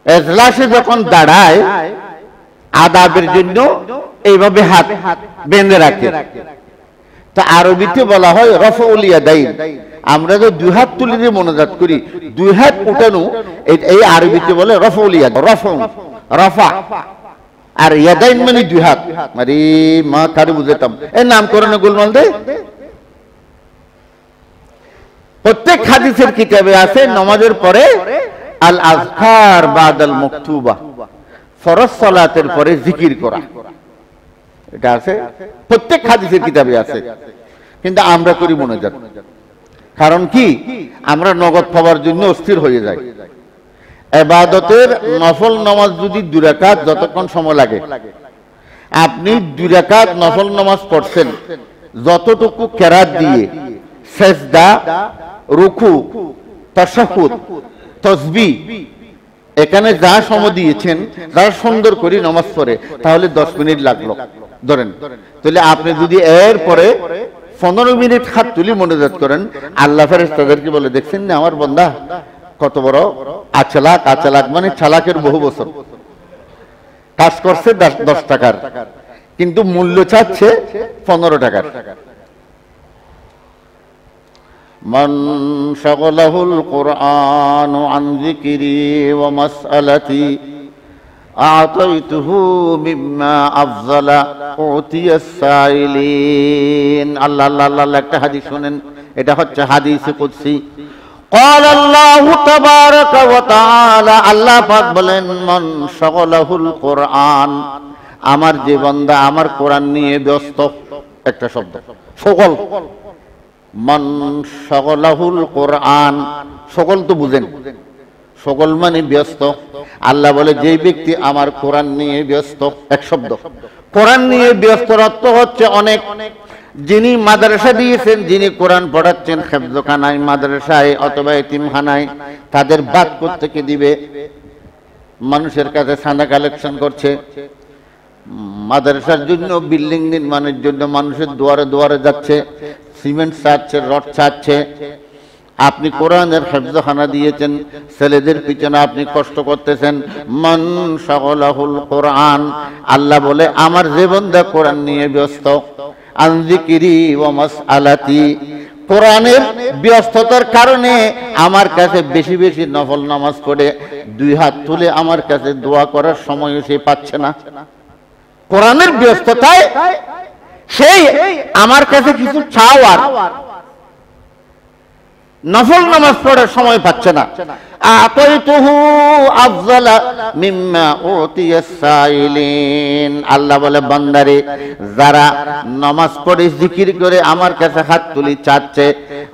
এজলাসে যখন দাঁড়ায় আদাবের জন্য এইভাবে হাত বেঁধে রাখে। তা আরবিতে বলা হয় রফউল ইয়াদাইন, আমরা যে দুই হাত তুলে দিয়ে মোনাজাত করি, দুই হাত উঠানো এই আরবিতে বলে রফউল ইয়াদ, রফা। আর ইয়াদাইন মানে দুই হাত। আরে মা কারে বুঝাতাম, এই নামকরণে গোলমাল দে। প্রত্যেক হাদিসের কিতাবে আছে নামাজের পরে আল আযকার বাদাল মাকতুবা, ফরজ সালাতের পরে জিকির করা, এটা আছে প্রত্যেক হাদিসের কিতাবে আছে। কিন্তু আমরা করি মোনাজাত। কারণ কি? আমরা নগদ পাওয়ার জন্য অস্থির হয়ে যাই। ইবাদতের নফল নামাজ যদি 2 রাকাত যতক্ষণ সময় লাগে, আপনি 2 রাকাত নফল নামাজ পড়ছেন, যতটুকু কেরাত দিয়ে সেজদা, রুকু, তাশাহুদ, তাসবিহ এখানে যা সময় দিয়েছেন, যা সুন্দর করে নামাজ পড়ে, তাহলে 10 মিনিট লাগলো ধরেন। তাহলে আপনি যদি এর পরে 15 মিনিট হাত তুলি মোনাজাত করেন, আল্লাহ ফেরেশতাদেরকে বলে, দেখছেন না আমার বান্দা কত বড় আচালাক। আচালাক মানে চালাকের বহু বছর কাজ করছে 10 টাকার, কিন্তু মূল্য চাচ্ছে 15 টাকার। মান শাগালাহুল কুরআনু আন যিকরি ওয়া মাসআলাতি আতাইতুহু মিম্মা আফযালা উতিয়াস সাইলিন। আল্লাহ আল্লাহ আল্লাহ, একটা হাদিস শুনেন, এটা হচ্ছে হাদিসে কুদসি। قال الله تبارك وتعالى, আল্লাহ পাক বলেন, মান শাগালাহুল কুরআন, আমার যে বান্দা আমার কোরআন নিয়ে ব্যস্ত, একটা শব্দ সকল, মান শাগালাহুল কুরআন, সকল তো বুঝেন, সকল মানে ব্যস্ত। আল্লাহ বলে যে ব্যক্তি আমার কোরআন নিয়ে ব্যস্ত, এক শব্দ। কোরআন নিয়ে ব্যস্ত অর্থ হচ্ছে অনেক। যিনি মাদ্রাসা দিয়েছেন, যিনি কোরআন পড়াচ্ছেন হেফজখানায়, মাদ্রাসায় অথবা এতিমখানায়, তাদের বাদ করতে কে দিবে? মানুষের কাছে চাঁদা কালেকশন করছে। মাদ্রাসার জন্য বিল্ডিং নির্মাণের জন্য মানুষের দুয়ারে দুয়ারে যাচ্ছে, সিমেন্ট চাচ্ছে, রড চাচ্ছে। আপনি কোরআনের হেফজখানা দিয়েছেন, ছেলেদের পিছনে আপনি কষ্ট করতেছেন। মান শাগালাহুল কুরআন, আল্লাহ বলে আমার যে বান্দা কোরআন নিয়ে ব্যস্ত, আন যিকরি ওয়া মাসআলাতি, কোরআনের ব্যস্ততার কারণে আমার কাছে বেশি বেশি নফল নামাজ পড়ে 2 হাত তুলে আমার কাছে দোয়া করার সময় সে পাচ্ছে না। কোরআনের ব্যস্ততায় সেই আমার কাছে কিছু চাওয়ার, নফল নামাজ পড়ার সময় পাচ্ছে না। আতাইতুহু আফযালা মিম্মা উতিয়াস সাইলিন, আল্লাহ বলে বান্দারে যারা নামাজ পড়ে জিকির করে আমার কাছে হাত তুলি চাচ্ছে,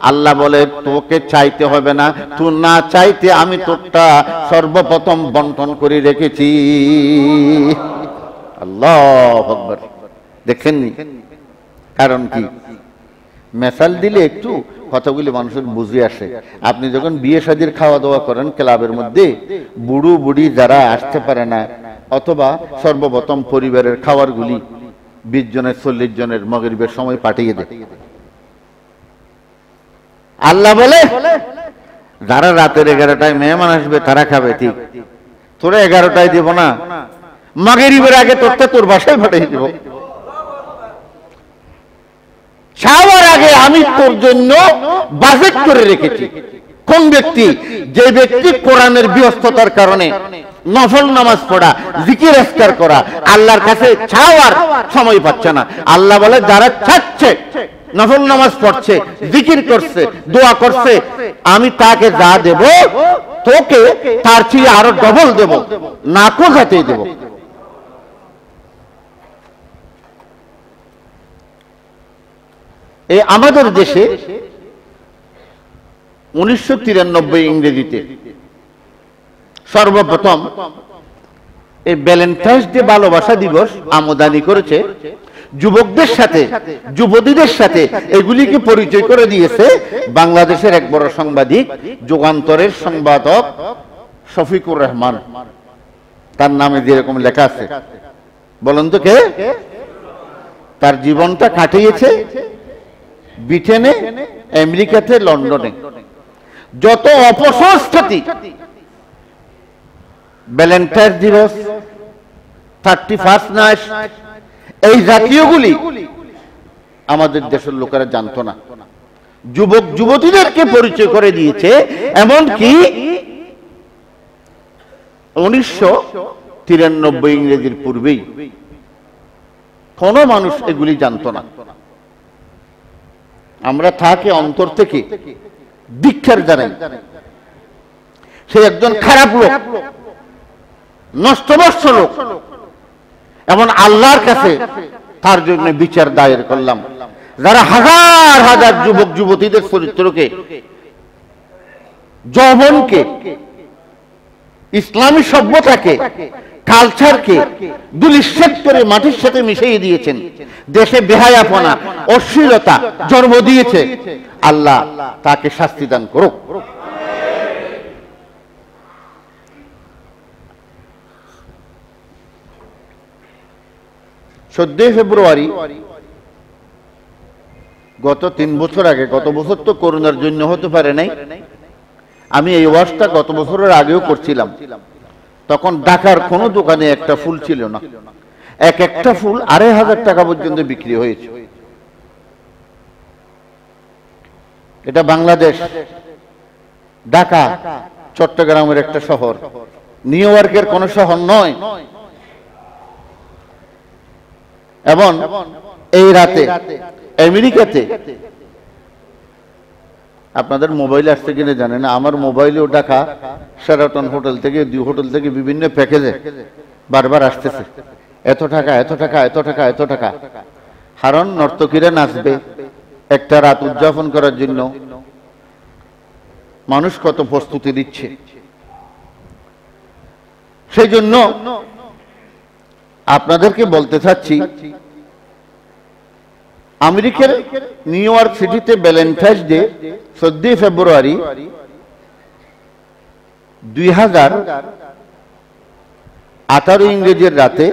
আল্লাহ বলে তোকে চাইতে হবে না, তুই না চাইতে আমি তোরটা সর্বপ্রথম বন্টন করে রেখেছি। আল্লাহু আকবার। দেখেননি? কারণ কি? মেসাল দিলে একটু কথাগুলি মানুষের বুঝে আসে। আপনি যখন বিয়ে শাদীর খাওয়া দাওয়া করেন ক্লাবের মধ্যে, বুড়ো বুড়ি যারা আসতে পারে না, অথবা সর্বপ্রথম পরিবারের খাবারগুলি 20 জনের 40 জনের মাগরিবের সময় পাঠিয়ে দেয়। আল্লাহ বলে যারা রাতের 11টায় মেহমান আসবে তারা খাবে, ঠিক, তোরা 11টায় দেব না, মাগরিবের আগে তোর বাসায় পাঠিয়ে দেব। খাওয়ার আগে আমি তোর জন্য বাজেট করে রেখেছি। কোন ব্যক্তি? যে ব্যক্তি কোরআনের ব্যস্ততার কারণে নফল নামাজ পড়া, জিকির আজকার করা, আল্লাহর কাছে চাওয়ার সময় পাচ্ছে না। আল্লাহ বলে যারা চাচ্ছে, নফল নামাজ পড়ছে, জিকির করছে, দোয়া করছে, আমি তাকে যা দেব তোকে তার চেয়ে আরো ডবল দেব, না কোথাতে দেব। এই আমাদের দেশে 1993 ইংরেজিতে সর্বপ্রথম এই ভ্যালেন্টাইন্স ডে ভালোবাসা দিবস আমদানি করেছে। যুবকদের সাথে, যুবতীদের সাথে এগুলিকে পরিচয় করে দিয়েছে বাংলাদেশের এক বড় সাংবাদিক, যুগান্তরের সংবাদক শফিকুর রহমান। তার নামে যেরকম লেখা আছে, বলুন তো কে? তার জীবনটা কাটিয়েছে ব্রিটেনে, আমেরিকাতে, লন্ডনে। যত অপসংস্কৃতি, ভ্যালেন্টাইন্স দিবস, 31 নাইট, এই জাতীয়গুলি আমাদের দেশের লোকেরা জানতো না। যুবক যুবতীদেরকে পরিচয় করে দিয়েছে, এমনকি 1993 ইংরেজির পূর্বেই কোন মানুষ এগুলি জানত না। আমরা তাকে অন্তর থেকে ধিক্কার জানাই। সে একজন খারাপ লোক, নষ্টভ্রষ্ট লোক, এমন আল্লাহর কাছে তার জন্য বিচার দায়ের করলাম। যারা হাজার হাজার যুবক যুবতীদের চরিত্রকে, যৌবনকে, ইসলামী সভ্যতাকে, কালচারকে দুলিশ্বেদ করে মাটির সাথে মিশিয়ে দিয়েছেন, দেশে বেহায়াপনা, অশ্লীলতা জন্ম দিয়েছে, আল্লাহ তাকে শাস্তি দান করুক। ফেব্রুয়ারি গত 3 বছর আগে, গত বছর তো করোনার জন্য হতে পারে নাই, আমি এই ওয়াজটা গত বছরের আগেও করছিলাম। তখন ঢাকার কোন দোকানে একটা ফুল ছিল না, একটা ফুল 2500 টাকা পর্যন্ত বিক্রি হয়েছে। এটা বাংলাদেশ, ঢাকা চট্টগ্রামের একটা শহর, নিউ ইয়র্কের কোন শহর নয়। এবং এই রাতে আমেরিকাতে, আপনাদের মোবাইল আসতে কিনে জানেন না, আমার মোবাইলেও ঢাকা শেরাটন হোটেল থেকে, 2 হোটেল থেকে বিভিন্ন প্যাকেজে বারবার আসতেছে, এত টাকা, এত টাকা, এত টাকা, এত টাকা। কারণ নর্তকীরা নাচবে একটা রাত উদযাপন করার জন্য, মানুষ কত প্রস্তুতি দিচ্ছে। সেই জন্য আপনাদেরকে বলতে চাচ্ছি, আমেরিকার নিউ ইয়র্ক সিটিতে ভ্যালেন্টাইন্স ডে 14 ফেব্রুয়ারি 2018 ইংরেজির রাতে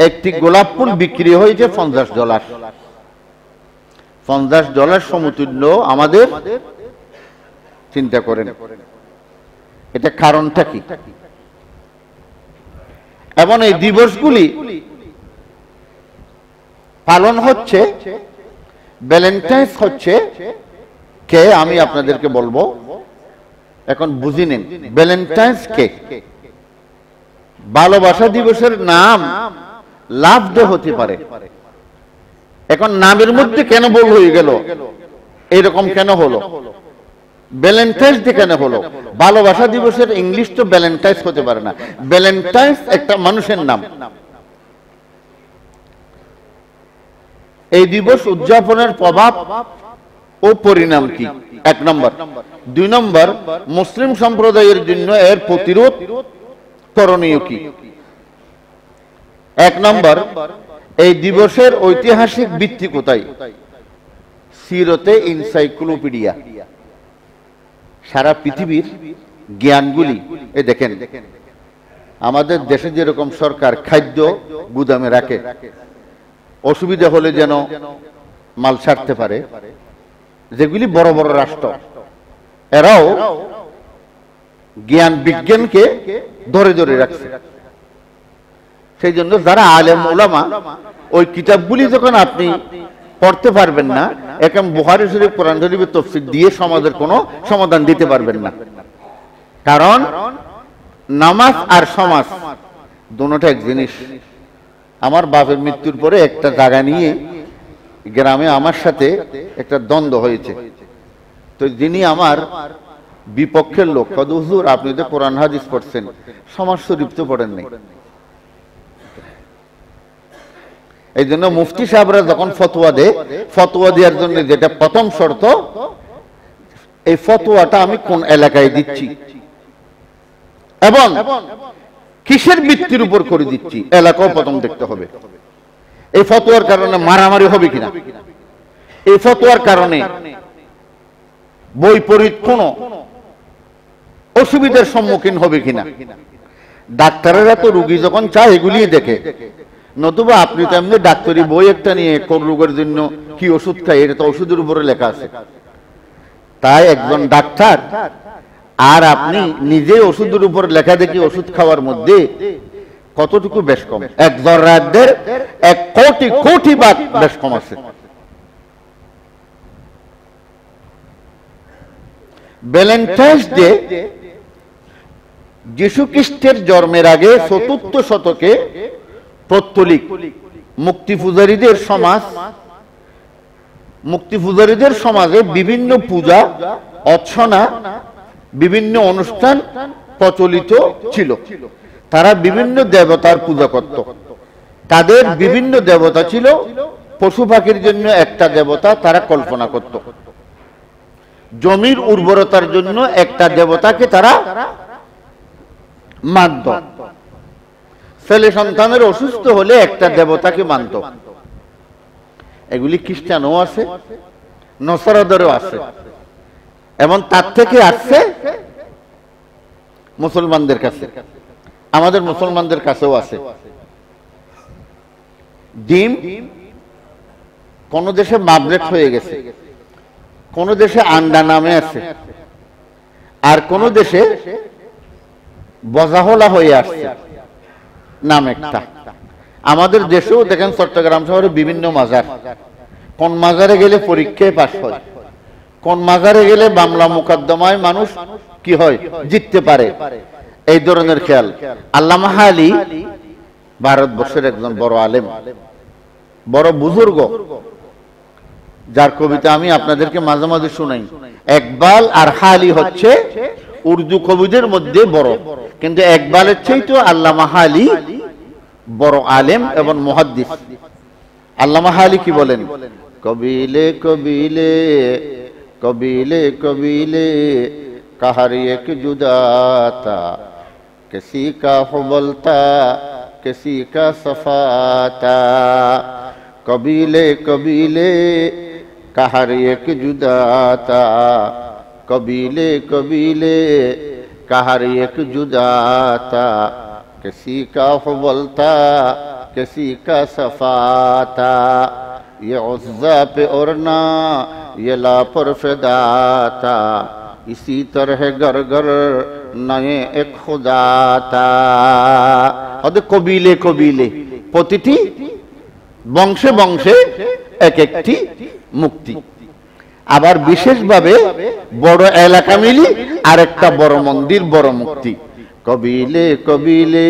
একটি গোলাপ ফুল বিক্রি হয়েছে $50। $50 সমতুল্য আমাদের। চিন্তা করেন এটা কারণটা কি? এবং এই দিবসগুলি পালন হচ্ছে, ভ্যালেন্টাইন্স হচ্ছে কে আমি আপনাদেরকে বলবো, এখন বুঝে নিন ভ্যালেন্টাইন্স কে। ভালোবাসা দিবসের নাম লাভ ডে হতে পারে, এখন নামের মধ্যে কেন ভুল হয়ে গেল, এরকম কেন হলো, ভ্যালেন্টাইন্স ডে কেন হলো? ভালোবাসা দিবসের ইংলিশ তো ভ্যালেন্টাইন্স হতে পারে না, ভ্যালেন্টাইন্স একটা মানুষের নাম। এই দিবস উদযাপনের প্রভাব ও পরিণাম কি? 1 নম্বর। 2 নম্বর, মুসলিম সম্প্রদায়ের জন্য এর প্রতিরোধ করণীয় কি? 1 নম্বর, এই দিবসের ঐতিহাসিক ভিত্তি কোথায়? সিরতে এনসাইক্লোপিডিয়া, সারা পৃথিবীর জ্ঞানগুলি। এ দেখেন, আমাদের দেশে যেরকম সরকার খাদ্য গুদামে রাখে, অসুবিধা হলে যেন মাল ছাড়তে পারে, যেগুলি বড় বড় রাষ্ট্র, এরাও জ্ঞান বিজ্ঞানকে ধরে ধরে রাখছে। সেই জন্য যারা আলেম ওলামা, ওই কিতাবগুলি যখন আপনি পড়তে পারবেন না, এখন বুখারী শরীফ, কোরআন শরীফের তাফসীর দিয়ে সমাজের কোনো সমাধান দিতে পারবেন না। কারণ নামাজ আর সমাজ দুটোটা এক জিনিস। আমার বাপের মৃত্যুর পরে একটা জায়গা নিয়ে গ্রামে আমার সাথে একটা দ্বন্দ্ব হয়েছে। তো যিনি আমার বিপক্ষের লোক, হুজুর আপনি তো কোরআন হাদিস পড়ছেন, সমাজ শরীফ তো পড়েন নাই। এই জন্য মুফতি সাহেবরা যখন ফতোয়া দেয়, ফতোয়া দেওয়ার জন্য যেটা প্রথম শর্ত, এই ফতোয়াটা আমি কোন এলাকায় দিচ্ছি এবং কিসের ভিত্তির উপর করে দিচ্ছি, এলাকাও প্রথম দেখতে হবে। এই ফতোয়ার কারণে মারামারি হবে কিনা, এই ফতোয়ার কারণে বৈপরীত কোন অসুবিধার সম্মুখীন হবে কিনা। ডাক্তারেরা তো রুগী যখন চায় এগুলি দেখে, নতুবা আপনি তো এমনি ডাক্তারি বই একটা নিয়ে কোন রোগের জন্য কি ওষুধ খায়, এটা তো ওষুধের উপরে লেখা আছে। তাই একজন ডাক্তার আর আপনি নিজে ওষুধের উপর লেখা দেখি ওষুধ খাওয়ার মধ্যে কতটুকু বেশ কম? 1 জরাদের 1 কোটি কোটি ভাগ বেশ কম আছে। ভ্যালেন্টাইন্স ডে যীশু খ্রিস্টের জন্মের আগে ৪র্থ শতকে পৌত্তলিক মুক্তি পূজারীদের সমাজে বিভিন্ন পূজা অর্চনা বিভিন্ন অনুষ্ঠান প্রচলিত ছিল। তারা বিভিন্ন দেবতার পূজা করত। তাদের বিভিন্ন দেবতা ছিল। পশু পাখির জন্য একটা দেবতা তারা কল্পনা করত, জমির উর্বরতার জন্য একটা দেবতাকে তারা মানত, ছেলে সন্তানের অসুস্থ হলে একটা দেবতাকে মানত। এগুলি খ্রিস্টানও আছে, নসরাদেরও আছে, এবং তার থেকে আসছে মুসলমানদের কাছে, আমাদের মুসলমানদের কাছেও আছে। ডিম কোন দেশে মাবলেট হয়ে গেছে, কোন দেশে আন্ডা নামে আছে, আর কোন দেশে বজাহলা হয়ে আসছে নাম একটা। আমাদের দেশেও দেখেন চট্টগ্রাম শহরে বিভিন্ন মাজার, কোন মাজারে গেলে পরীক্ষায় পাস হয়, কোন মাজারে গেলে মামলা মোকদ্দমায় মানুষ কি হয়, জিততে পারে, এই ধরনের খেয়াল। আল্লামা আলী ভারতবর্ষের একজন বড় আলেম, বড় বুজুর্গ, যার কবিতা আমি আপনাদেরকে মাঝে মাঝে শুনাই। ইকবাল আর হালি হচ্ছে উর্দু কবিদের মধ্যে বড়, কিন্তু ইকবালের চাইতে আল্লামা আলী বড় আলেম এবং মুহাদ্দিস। আল্লামা আলী কি বলেন, কবিলে কবিলে কবিলে কবিলে কাহার এক জুদাতা কিসি কা হুবলতা কিসি কা সফাতা, কবিলে কবিলে কাহার এক জুদাতা কবিলে কবিলে কাহার এক জুদাতা किसी का हुबलता किसी का सफाता, ये उज़्ज़ा पे उड़ना ये ला पर फिदाता, इसी तरह घर घर नए एक खुदाता। অর্থাৎ কবিলে কবিলে প্রতিটি বংশে বংশে এক একটি মুক্তি। আবার বিশেষভাবে বড় এলাকা মিলি আর একটা বড় মন্দির, বড় মুক্তি। कबीले कबीले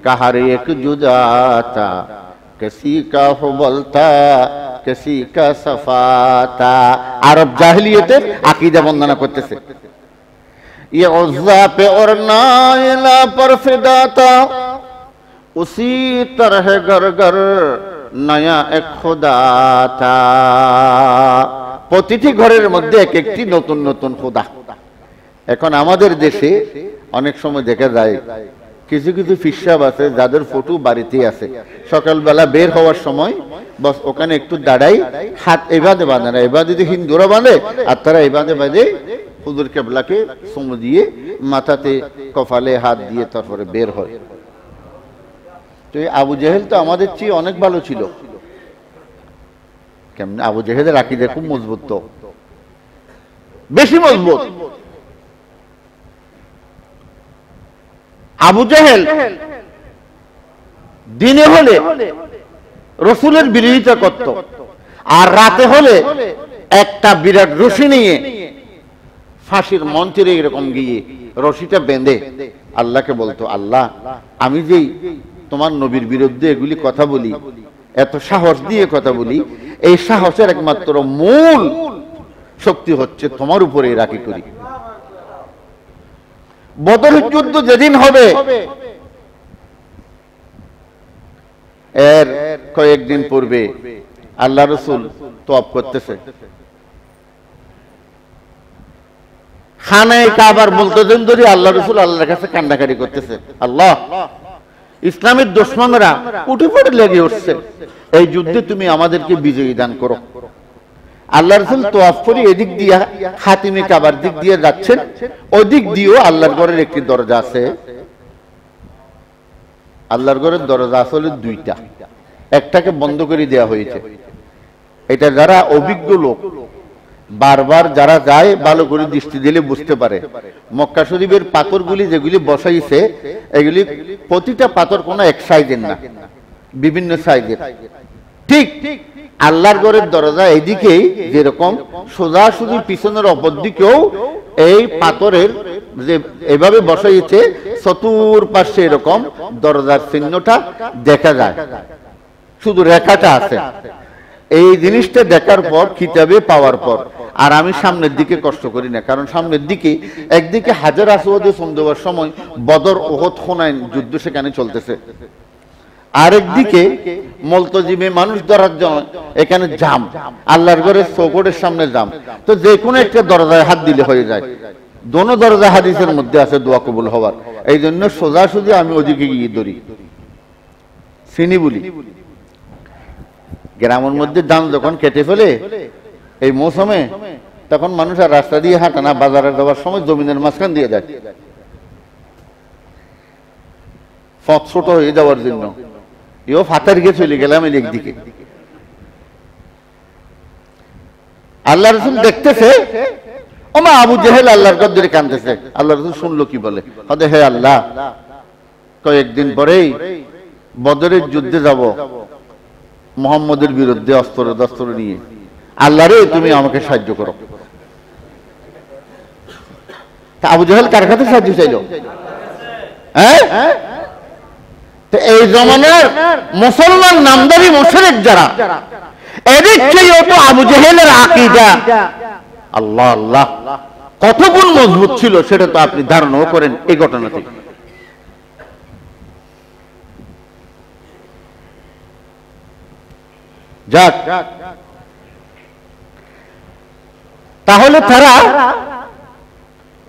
कहार एक जुदाता किसी का हुबलता किसी का सफाता। আরব জাহিলিয়াতের আকীদা বর্ণনা করতেছে, ये उज़्ज़ा पे और नाइला पर फिदाता उसी तरह घर घर नया एक खुदाता। প্রতিটি ঘরের মধ্যে এক একটি নতুন নতুন খোদা। এখন আমাদের দেশে অনেক সময় দেখা যায় কিছু কিছু ফিসাব আছে যাদের ফটো বাড়িতে আছে, সকালবেলা বের হওয়ার সময় বস ওখানে একটু দাঁড়াই, হাত এবাদে বাঁধে না, এবাদে হিন্দুরা বাঁধে, আর তারা এবাদে বাঁধে হুজুর কেবলাকে চুমু দিয়ে মাথাতে কপালে হাত দিয়ে তারপরে বের হয়। তো আবু জেহেল তো আমাদের চেয়ে অনেক ভালো ছিল। কেমন আবু জেহেলের আকীদা খুব মজবুত, তো বেশি মজবুত। আবু জেহেল দিনে হলে রসুলের বিরোধিতা করত, আর রাতে হলে একটা বিরাট রশি নিয়ে ফাঁসির মঞ্চে এরকম গিয়ে রশিটা বেঁধে আল্লাহকে বলতো, আল্লাহ আমি যেই তোমার নবীর বিরুদ্ধে এগুলি কথা বলি, এত সাহস দিয়ে কথা বলি, এই সাহসের একমাত্র মূল শক্তি হচ্ছে তোমার উপরে রাখি করি। বদরের যুদ্ধ যেদিন হবে এর কয়েকদিন পূর্বে আল্লাহ রসুল তওয়াফ করতেছে, খানায়ে কাবার বলতেছেন ধরে আল্লাহ রসুল আল্লাহর কাছে কান্নাকাটি করতেছে, আল্লাহ ইসলামের দুশমনরা উঠে পড়ে লেগে উঠছে, এই যুদ্ধে তুমি আমাদেরকে বিজয়ী দান করো। আল্লাহ রাসূল তওয়াফ করে এদিক দিয়ে খাতিমে কাবার দিক দিয়ে যাচ্ছেন, ওই দিক দিয়েও আল্লাহর ঘরের একটি দরজা আছে। আল্লাহর ঘরের দরজা আসলে দুইটা, একটাকে বন্ধ করে দেওয়া হয়েছে। এটা যারা অভিজ্ঞ লোক বারবার যারা যায় ভালো করে দৃষ্টি দিলে বুঝতে পারে, মক্কা শরীফের পাথরগুলি যেগুলি বসাইছে এগুলি প্রতিটা পাথর কোনো এক সাইজের না, বিভিন্ন সাইজের। ঠিক আল্লাহর ঘরের দরজা এদিকেই যেরকম সোজাসুজি পিছনের অপর দিকেও এই পাথরের যে এভাবে বসাইছে চতুর্পাশে এরকম দরজার চিহ্নটা দেখা যায়, শুধু রেখাটা আছে। এই জিনিসটা দেখার পর, কিতাবে পাওয়ার পর আর আমি সামনের দিকে কষ্ট করি না, কারণ সামনের দিকে একদিকে হাজার আসওয়াদে সন্দেহের সময় বদর, ওহদ, হুনাইন যুদ্ধ সেখানে চলতেছে, আরেকদিকে মুলতজিমে মানুষ ধরার জন্য এখানে জাম, আল্লাহর ঘরের চৌকটের সামনে জাম। তো যে কোনো একটা দরজায় হাত দিলে হয়ে যায়। দোনো দরজা হাদিসের মধ্যে আছে দোয়া কবুল হওয়ার। এই জন্য সোজাসুজি আমি ওদিকে গিয়ে ধরি, চিনি বলি। গ্রামের মধ্যে ধান যখন কেটে ফেলে এই মৌসুমে, তখন মানুষ আর রাস্তা দিয়ে হাঁটে না, বাজারে যাওয়ার সময় জমিনের মাঝখান দিয়ে যায় পথ ছোট হয়ে যাওয়ার জন্য। এও ফাতার গিয়ে চলে গেলাম এই দিকে। আল্লাহ রসুল দেখতেছে, ওমা আবু জেহেল আল্লাহর কদ্দরে কাঁদতেছে। আল্লাহ রসুল শুনলো কি বলে, হদে হে আল্লাহ, কয়েকদিন পরেই বদরের যুদ্ধে যাব মুহাম্মদের বিরুদ্ধে অস্ত্র নিয়ে, আল্লাহ রে তুমি আমাকে সাহায্য করো। তা আবু জেহেল কার কাছে সাহায্য চাইল? হ্যাঁ, তো এই জমানার মুসলমান নামদারি মুশরিক যারা, এদের চেয়েও তো আবু জেহেলের আকীদা আল্লাহ আল্লাহ কত গুণ মজবুত ছিল, সেটা তো আপনি ধারণাও করেন এই ঘটনা থেকে। যাক, তাহলে তারা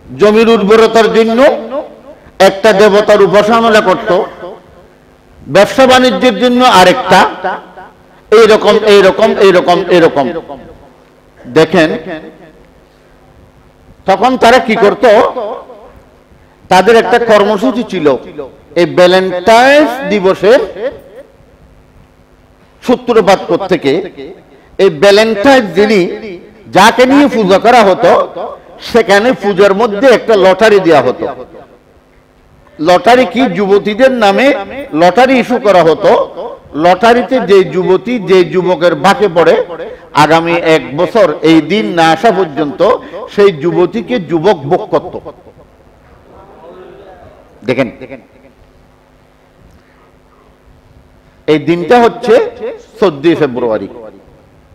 জমির উর্বরতার জন্য একটা দেবতার উপাসনা করত, ব্যবসা বাণিজ্যের জন্য আরেকটা, এইরকম এইরকম এইরকম এইরকম। দেখেন তখন তারা কি করত, তাদের একটা কর্মসূচি ছিল। এই ভ্যালেন্টাইন্স দিবসের সূত্রপাত থেকে এই ভ্যালেন্টাইন যিনি যাকে নিয়ে পূজা করা হতো, সেখানে পূজার মধ্যে একটা লটারি দেওয়া হতো। লটারি কি, যুবতীদের নামে লটারি ইস্যু করা হতো। লটারিতে যে যুবতী, যে যুবকের ভাগে পড়ে, আগামী 1 বছর এই দিন না আসা পর্যন্ত সেই যুবতীকে যুবক ভোগ করত। দেখেন এই দিনটা হচ্ছে 14 ফেব্রুয়ারি।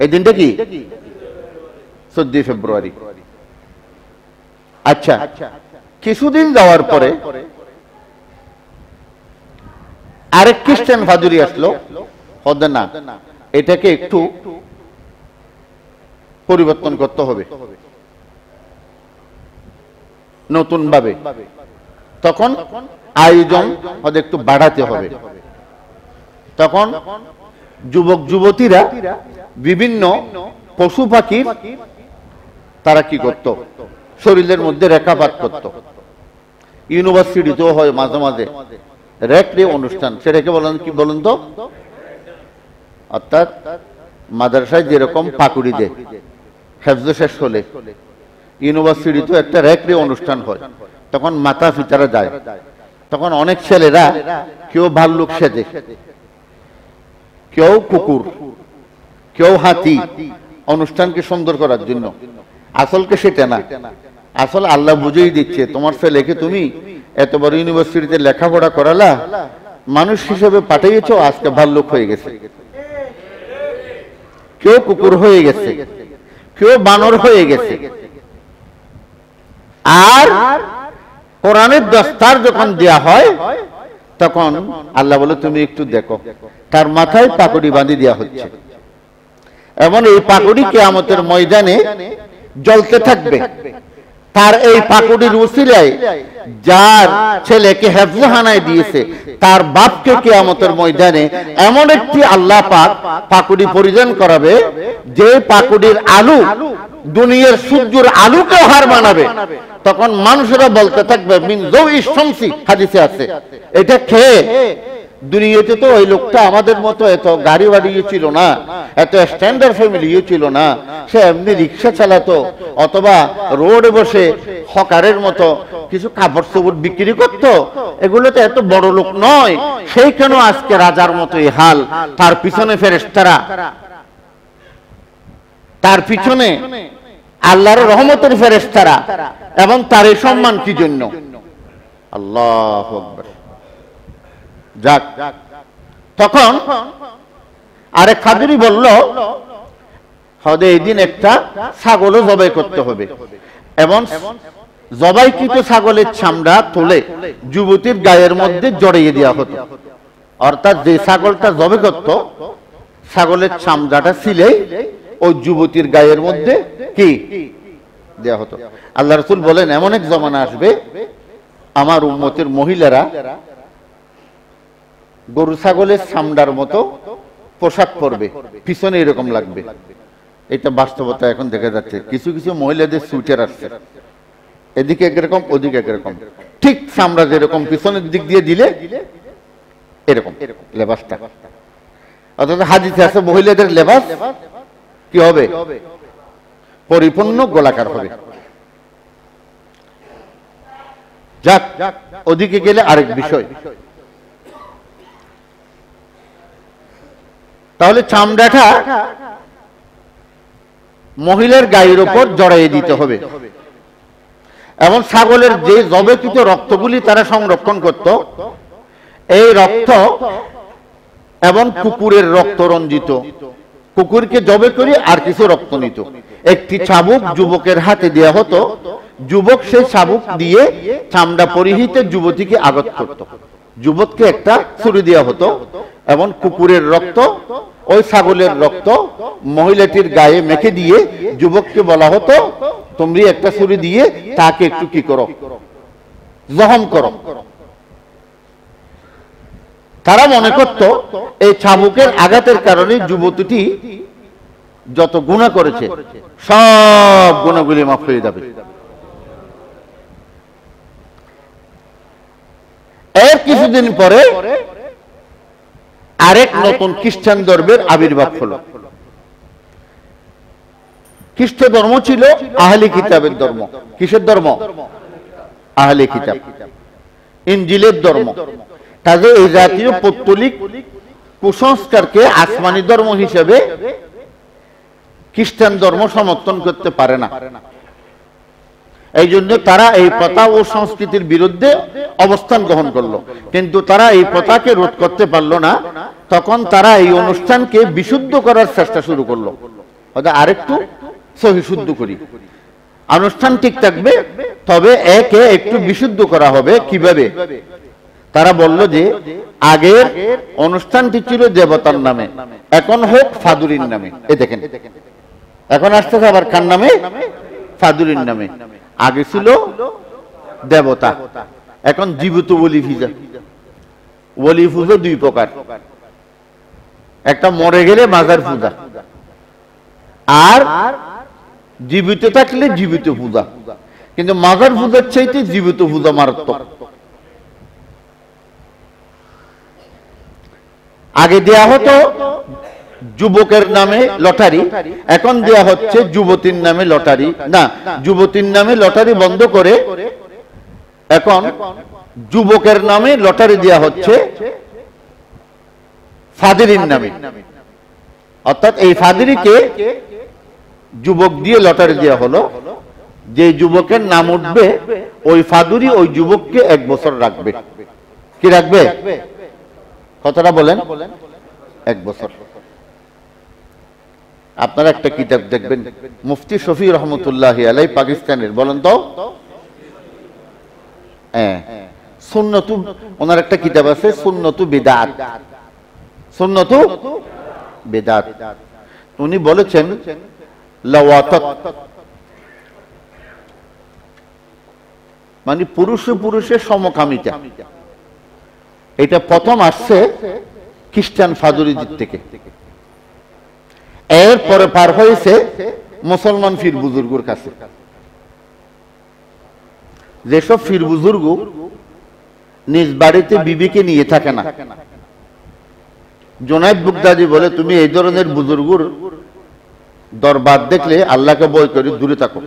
এই দিনটা কি 14 ফেব্রুয়ারি। আচ্ছা, কিছুদিন যাওয়ার পরে আরেক খ্রিস্টান ফাদুরি আসলো, হদে না, এটাকে একটু পরিবর্তন করতে হবে নতুন ভাবে। তখন আয়োজন হয়তো একটু বাড়াতে হবে। তখন যুবক যুবতীরা বিভিন্ন পশু পাখির তারা কি করত, শরীরের মধ্যে রেখাপাত করত। ইউনিভার্সিটিতেও হয় মাঝে মাঝে রেক্রে অনুষ্ঠান, সেটাকে বলেন কি বলুন তো, অর্থাৎ মাদ্রাসায় যেরকম পাকুড়ি দেয় হেফজ শেষ হলে, ইউনিভার্সিটিতেও একটা রেক্রে অনুষ্ঠান হয়। তখন মাতা পিতারা যায়, তখন অনেক ছেলেরা কেউ ভাল্লুক সেজে, কেউ কুকুর, কেউ হাতি, অনুষ্ঠানকে সুন্দর করার জন্য। আসলকে সেটা না, আসল আল্লাহ বুঝেই দিচ্ছে, তোমার ছেলেকে তুমি এত বড় ইউনিভার্সিটিতে লেখাপড়া করালা, মানুষ হিসেবে পাঠিয়েছ, আজকে ভাল্লুক হয়ে গেছে, কেউ কুকুর হয়ে গেছে, কেউ বানর হয়ে গেছে। আর কোরআনের দস্তার যখন দেয়া হয়, তখন আল্লাহ বলে তুমি একটু দেখো, তার মাথায় পাকুড়ি বাঁধি দেওয়া হচ্ছে। এমন এই পাকুড়ি কিয়ামতের ময়দানে জ্বলতে থাকবে। তার এই পাকুড়ির উসিলায় যার ছেলেকে হেফজখানায় দিয়েছে, তার বাপকে কিয়ামতের ময়দানে এমন একটি আল্লাহ পাক পাকুড়ি পরিধান করাবে, যে পাকুড়ির আলু দুনিয়ার সূর্যের আলুকে হার মানাবে। তখন মানুষেরা বলতে থাকবে মিন জৌই শামসি, হাদিসে আছে, এটা খেয়ে দুনিয়াতে তো ওই লোকটা আমাদের মতো এত গাড়ি বাড়িও ছিল না, এত স্ট্যান্ডার্ড ফ্যামিলিও ছিল না, সে এমনি রিক্সা চালাতো অথবা রোডে বসে হকারের মতো কিছু কাপড় চোপড় বিক্রি করতো, এগুলো তো এত বড় লোক নয়, সেই কেন আজকে রাজার মতো এই হাল। তার পিছনে ফেরেশতারা, তার পিছনে আল্লাহর রহমতের ফেরেশতারা, এবং তার এই সম্মান কি জন্য? আল্লাহু আকবার। যাক, তখন আরেক খাদুরি বলল, হয়তো এই দিন একটা ছাগলও জবাই করতে হবে, এবং জবাইকৃত ছাগলের চামড়া তুলে যুবতীর গায়ের মধ্যে জড়িয়ে দেওয়া হতো। অর্থাৎ যে ছাগলটা জবাই করত, ছাগলের চামড়াটা ছিলে ওই যুবতীর গায়ের মধ্যে কি দেওয়া হতো। আল্লাহ রাসূল বলেন, এমন এক জমানা আসবে আমার উম্মতের মহিলারা গরু ছাগলের চামড়ার মতো পোশাক পরবে, পিছনে এরকম লাগবে। এটা বাস্তবতা এখন দেখা যাচ্ছে। কিছু কিছু মহিলাদের সুইটার আসছে, এদিকে একরকম ওদিকে একরকম, ঠিক চামড়া যেরকম পিছনের দিক দিয়ে দিলে এরকম লেবাসটা। অর্থাৎ হাদিসে আছে মহিলাদের লেবাস কি হবে? পরিপূর্ণ গোলাকার হবে। যাক, ওদিকে গেলে আরেক বিষয়। তাহলে চামড়াটা মহিলার গায়ের উপর জড়াইয়ে দিতে হবে, এবং ছাগলের যে জবাইকৃত রক্তগুলি তারা সংরক্ষণ করত, এই রক্ত এবং কুকুরের রক্ত রঞ্জিত, কুকুরকে জবাই করে আর কিছু রক্ত নিত। একটি চাবুক যুবকের হাতে দেওয়া হতো, যুবক সেই চাবুক দিয়ে চামড়া পরিহিত যুবতীকে আঘাত করত। যুবককে একটা ছুরি দেওয়া হতো, এবং কুকুরের রক্ত ওই ছাগলের রক্ত মহিলাটির গায়ে মেখে দিয়ে যুবককে বলা হতো, তুমি একটা ছুরি দিয়ে তাকে একটু কি করো, জখম করো। তারা মনে করত এই চাবুকের আঘাতের কারণে যুবতীটি যত গুনাহ করেছে সব গুনাহগুলি মাফ হয়ে যাবে। এর কিছুদিন পরে আরেক নতুন খ্রিস্টান ধর্মের আবির্ভাব হলো। খ্রিস্ট ধর্ম ছিল আহলি কিতাবের ধর্ম। কিসের ধর্ম? আহলি কিতাব, ইনজিলের ধর্ম। কাজে এই জাতীয় পৌত্তলিক কুসংস্কারকে আসমানি ধর্ম হিসেবে খ্রিস্টান ধর্ম সমর্থন করতে পারে না। এই জন্য তারা এই প্রথা ও সংস্কৃতির বিরুদ্ধে অবস্থান গ্রহণ করলো, কিন্তু তারা এই প্রথাকে রোধ করতে পারলো না। তখন তারা এই অনুষ্ঠানকে বিশুদ্ধ করার চেষ্টা শুরু করলো। আরেকটু সহিশুদ্ধ করি, অনুষ্ঠান ঠিক থাকবে, তবে একে একটু বিশুদ্ধ করা হবে। কিভাবে? তারা বলল যে আগের অনুষ্ঠানটি ছিল দেবতার নামে, এখন হোক ফাদুরির নামে। এ দেখেন, এখন আসতেছে আবার কার নামে? ফাদুরির নামে। আগে ছিল দেবতা, এখন জীবিত ওলি পূজা। ওলি পূজা দুই প্রকার, একটা মরে গেলে মাজার পূজা, আর জীবিত থাকলে জীবিত পূজা। কিন্তু মাজার পূজার চাইতে জীবিত পূজা মারাত্মক। আগে দেয়া হতো যুবকের নামে লটারি, এখন দেয়া হচ্ছে যুবতীর নামে লটারি। না, যুবতীর নামে লটারি বন্ধ করে এখন যুবকের নামে লটারি দেয়া হচ্ছে ফাদিরির নামে। অর্থাৎ এই ফাদিরিকে যুবক দিয়ে লটারি দেওয়া হলো, যে যুবকের নাম উঠবে ওই ফাদুরি ওই যুবককে 1 বছর রাখবে। কি রাখবে? কতটা বলেন? 1 বছর। আপনারা একটা কিতাব দেখবেন, মুফতি শফি রহমতুল্লাহি আলাইহি, পাকিস্তানের, বলেন তো? সুন্নতু, ওনার একটা কিতাব আছে সুন্নতু বিদআত। সুন্নতু বিদআত। উনি বলেছেন লাওয়াতাত মানে পুরুষে পুরুষের সমকামিতা, এটা প্রথম আসছে খ্রিস্টান ফাদুরিদের থেকে। এরপরে পার হয়েছে মুসলমান ফির বুজুর্গের কাছে। যেসব ফির বুজুর্গ নিজ বাড়িতে বিবিকে নিয়ে থাকে না, জুনায়েদ বুগদাদি বলে তুমি এই ধরনের বুজুর্গের দরবার দেখলে আল্লাহকে ভয় করে দূরে থাকো।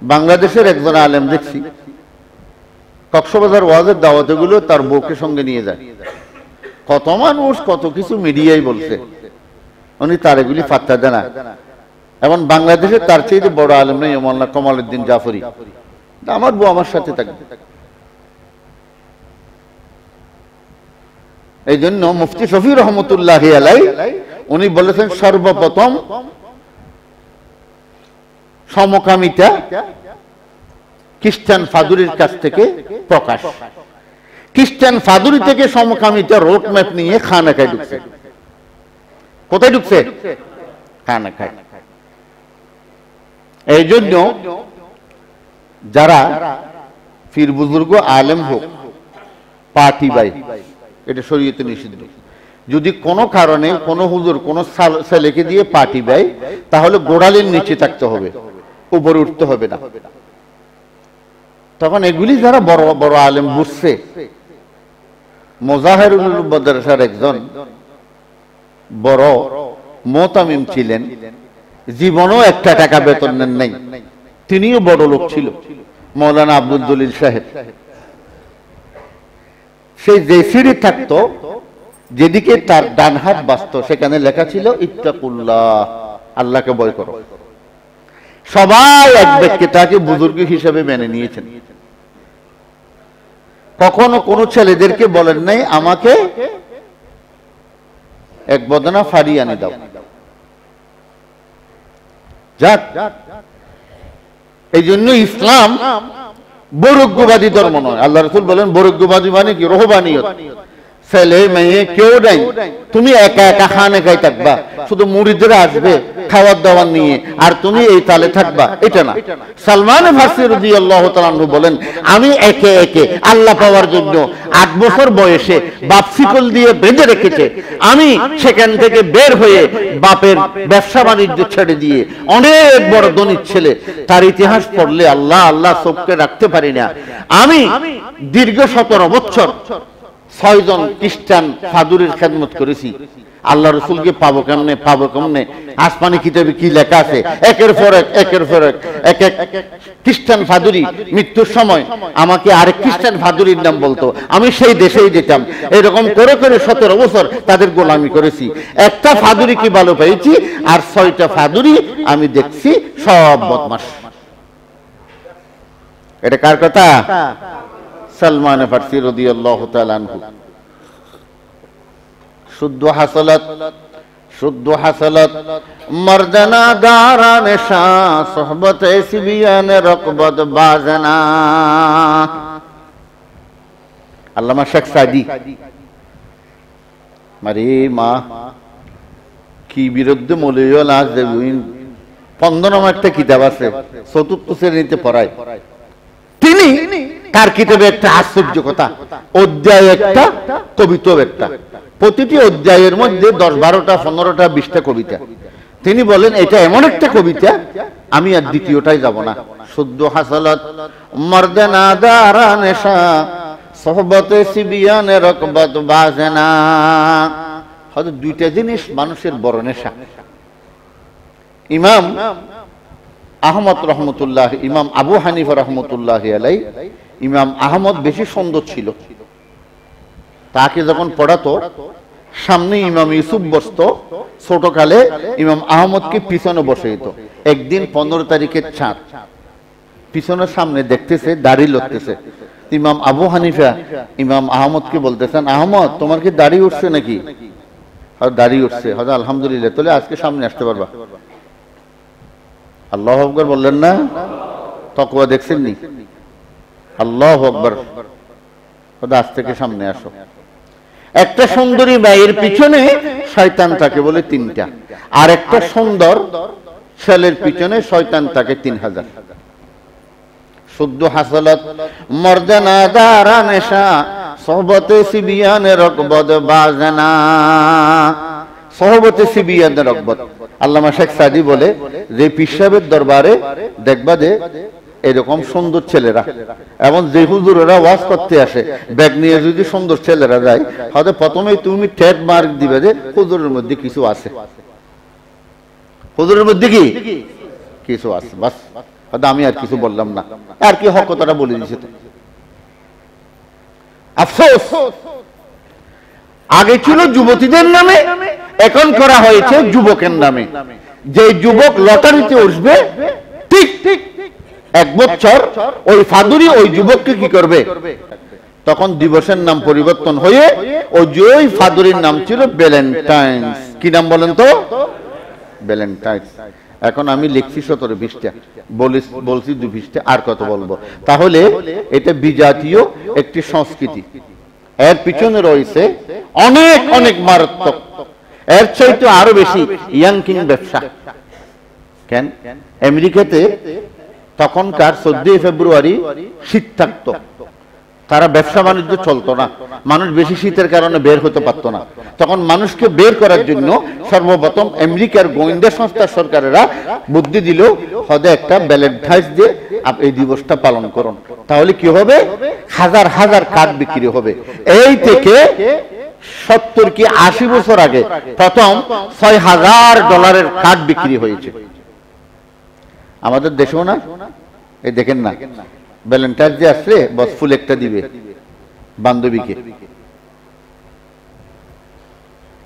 বাংলাদেশের একজন আলেম দেখছি কক্সবাজার ওয়াজের দাওয়াতে গুলো তার বউকে সঙ্গে নিয়ে যায়। কত মানুষ কত কিছু মিডিয়ায় বলছে, উনি তার এগুলি পাত্তা দেয় না। এবং বাংলাদেশে তার চেয়ে বড় আলেম নেই মোল্লা কমালউদ্দিন জাফরি। আমার বউ আমার সাথে থাকবে। এই জন্য মুফতি শফি রহমতুল্লাহি আলাই উনি বলেছেন সর্বপ্রথম সমকামিতা খ্রিস্টান ফাদুরির কাছ থেকে প্রকাশ। খ্রিস্টান ফাদুরি থেকে সমকামিতা রোড ম্যাপ নিয়ে খানাকায় ঢুকছে। কোথায় ঢুকছে? খানাকায়। এই জন্য যারা পীর বুজুর্গ আলেম হোক পার্টি বাই, এটা শরীয়তে নিষিদ্ধ। যদি কোনো কারণে কোনো হুজুর কোনো ছেলেকে দিয়ে পার্টি দেয় তাহলে গোড়ালির নিচে থাকতে হবে, উপরে উঠতে হবে না। তখন এগুলি যারা বড় বড় আলেম বুঝছে, মোজাহেরুল মাদ্রাসার একজন বড় মোতামিম ছিলেন, জীবনও একটা টাকা বেতন নেন নাই, তিনিও বড় লোক ছিল, মৌলানা আব্দুল জলিল সাহেব। সেই যে সিঁড়ি থাকতো, যেদিকে তার ডান হাত বাঁচত সেখানে লেখা ছিল ইত্তাকুল্লাহ, আল্লাহকে ভয় করো। সবাই এক ব্যক্তি তাকে বুজুর্গ হিসেবে মেনে নিয়েছেন। কখনো কোনো ছেলেদেরকে বলেন নাই আমাকে এক বদনা ফাড়ি আনি দাও। যাক, এই জন্য ইসলাম বৈরাগ্যবাদী ধর্ম নয়। আল্লাহ রাসূল বলেন বৈরাগ্যবাদী মানে কি? রহবানিয়ত। ছেলে মেয়ে কেউ নাই, তুমি একা একা খানাকায় থাকবা, শুধু মুরিদরা আসবে খাওয়ার দাওয়ার নিয়ে, আর তুমি এই তালে থাকবা, এটা না। সালমান ফারসি রাদিয়াল্লাহু তাআলা আনহু বলেন আমি একে একে আল্লাহ পাওয়ার জন্য 8 বছর বয়সে বাপ শিকল দিয়ে বেঁধে রেখেছে, আমি সেখান থেকে বের হয়ে বাপের ব্যবসা বাণিজ্য ছেড়ে দিয়ে অনেক বড় ধনী ছেলে, তার ইতিহাস পড়লে আল্লাহ আল্লাহ চোখকে রাখতে পারি না। আমি দীর্ঘ 17 বছর 6 জন খ্রিস্টান ফাদুরের খেদমত করেছি। আল্লাহ রসুলকে পাবো কেমনে? আসমানি কিতাবে কি লেখা আছে? একের পর এক খ্রিস্টান ফাদুরি মৃত্যুর সময় আমাকে আরেক খ্রিস্টান ফাদুরির নাম বলতো, আমি সেই দেশেই যেতাম। এরকম করে করে 17 বছর তাদের গোলামি করেছি। একটা ফাদুরি কি ভালো পেয়েছি, আর 6টা ফাদুরি আমি দেখছি সব বদমাশ। এটা কার কথা? সালমান ফারসি রাদিয়াল্লাহু তাআলা আনহু। শুদ্ধ হাসালাত মর্দানা দারান শাহ সোহবতে সিবিয়ান রকবত বাজনা। আল্লামা শেখ সাদি মারে মা কি বিরুদ্ধে মৌলভীওয়ালা আজ দেবীন 15 নম্বর একটা কিতাব আছে, 4th শ্রেণীতে পড়ায়। তিনি তার কিতাবে একটা আশ্চর্য কথা, অধ্যায় একটা, কবিতা একটা, প্রতিটি অধ্যায়ের মধ্যে 10, 12টা, 15টা, 20টা কবিতা। তিনি বলেন এটা এমন একটা কবিতা, আমি আর দ্বিতীয়টাই যাব না। শুদ্ধ হাসালাত মর্দানা দারান শাহ সোহবতে সিবিয়ান রকবত বাজনা। হয়তো 2টা জিনিস মানুষের বড় নেশা। ইমাম আহমদ রহমতুল্লাহ, ইমাম আবু হানিফা রহমতুল্লাহ আলাই, ইমাম আহমদ বেশি সুন্দর ছিল। তাকে যখন পড়াতো সামনে ইমাম ইউসুফ বসত, ছোটকালে ইমাম আহমদকে পিছনে বসে দিত। একদিন 15 তারিখের চাঁদ, পিছনের সামনে দেখতেছে দাড়ি লড়তেছে। ইমাম আবু হানিফা ইমাম আহমদকে বলতেছেন, আহমদ তোমার কি দাড়ি উঠছে নাকি? দাড়ি উঠছে। হয়তো আলহামদুলিল্লাহ, তাহলে আজকে সামনে আসতে পারবা। আল্লাহু আকবার বললেন না? তাকওয়া দেখছেন নি? আল্লাহু আকবার। আজ থেকে সামনে আসো। একটা সুন্দরী মায়ের পিছনে শয়তান থাকে বলে 3টা, আর একটা সুন্দর ছেলের পিছনে শয়তান থাকে 3000। শুদ্ধ হাসালাত মর্দানা দারান শাহ সোহবতে সিবিয়ান রকবত বাজনা। সোহবতে সিবিয়ান রকবত। আল্লামা শেখ সাদি বলে যে পীর সাহেবের দরবারে দেখবা যে এরকম সুন্দর ছেলেরা, এবং যে হুজুরেরা ওয়াজ করতে আসে ব্যাগ নিয়ে যদি সুন্দর ছেলেরা যায়, হয়তো প্রথমেই তুমি ট্রেড মার্ক দিবে যে হুজুরের মধ্যে কিছু আছে, হুজুরের মধ্যে কি কিছু আছে। বাস, হয়তো আমি আর কিছু বললাম না, আর কি হক কথাটা বলে দিছে। তো আফসোস, আগে ছিল যুবতীদের নামে, এখন করা হয়েছে যুবকের নামে। যে যুবক লটারিতে উঠবে ঠিক ঠিক 1 বছর ওই ফাদুরি ওই যুবককে কি করবে, তখন দিবসের নাম পরিবর্তন হয়ে ওই ফাদুরির নাম ছিল ভ্যালেন্টাইন্স। কি নাম বলেন তো? ভ্যালেন্টাইন্স। এখন আমি লিখছি 17-20টা, বলছি 2 পৃষ্ঠা, আর কত বলবো? তাহলে এটা বিজাতীয় একটি সংস্কৃতি, এর পিছনে রয়েছে অনেক অনেক মারাত্মক, এর চাইতে আরো বেশি ইয়াংকিং ব্যবসা। কেন? আমেরিকাতে তখনকার 14 ফেব্রুয়ারি শীত থাকতো, তারা ব্যবসা বাণিজ্য চলতো না, মানুষ বেশি শীতের কারণে বের হতে পারতো না। তখন মানুষকে বের করার জন্য সর্বপ্রথম আমেরিকার গোয়েন্দা সংস্থার সরকারেরা বুদ্ধি দিল, হদে একটা ভ্যালেন্টাইন্স ডে এই দিবসটা পালন করুন, তাহলে কি হবে, হাজার হাজার কার্ড বিক্রি হবে। এই থেকে 70 কি 80 বছর আগে প্রথম $6,000 কার্ড বিক্রি হয়েছে। আমাদের দেশেও না, এই দেখেন না, ভ্যালেন্টাইন্স ডে আসলে বস ফুল একটা দিবে বান্ধবীকে।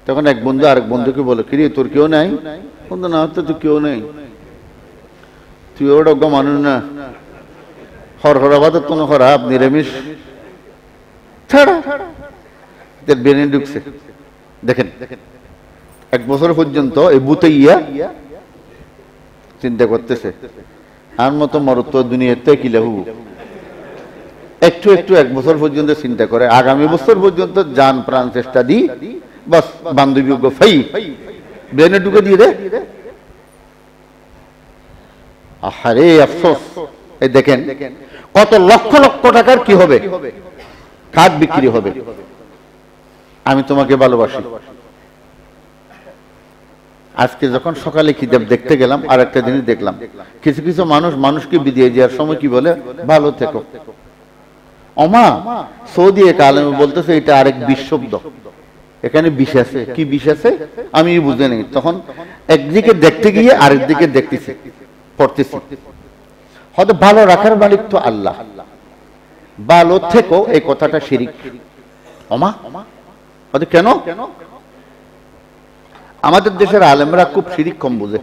তখন এক বন্ধু আরেক বন্ধুকে বলে, কিরে তোর কেউ নাই? বন্ধু, না তো তুই কেউ নেই, তুই ওটা মানুষ না, হরহরাবাদের তো খারাপ নিরামিষ ছাড়া বেনে ঢুকছে। দেখেন 1 বছর পর্যন্ত এই বুতে ইয়া চিন্তা করতেছে, আর মতো মরত্ব দুনিয়াতে কি লাহু, একটু একটু 1 বছর পর্যন্ত চিন্তা করে, আগামী বছর পর্যন্ত জান প্রাণ চেষ্টা দিই, বাস বান্ধবী ফাই ব্রেনে ঢুকে দিয়ে দে। আহারে আফসোস, এই দেখেন কত লক্ষ লক্ষ টাকার কি হবে, কার্ড বিক্রি হবে, আমি তোমাকে ভালোবাসি। আজকে যখন সকালে কিতাব দেখতে গেলাম, আর একটা জিনিস দেখলাম, কিছু কিছু মানুষ মানুষকে বিদায় দেওয়ার সময় কি বলে, ভালো থেকো। ওমা সৌদি এক আলেমে বলতেছে এটা আরেক বিষ শব্দ, এখানে বিষ আছে। কি বিষ আছে আমি বুঝে নেই। তখন একদিকে দেখতে গিয়ে আরেক দিকে দেখতেছি, পড়তেছি, হয়তো ভালো রাখার মালিক তো আল্লাহ, ভালো থেকো এই কথাটা শিরিক। ওমা হয়তো কেন? আমাদের দেশের আলেমরা খুব শিরিক কম বুঝে,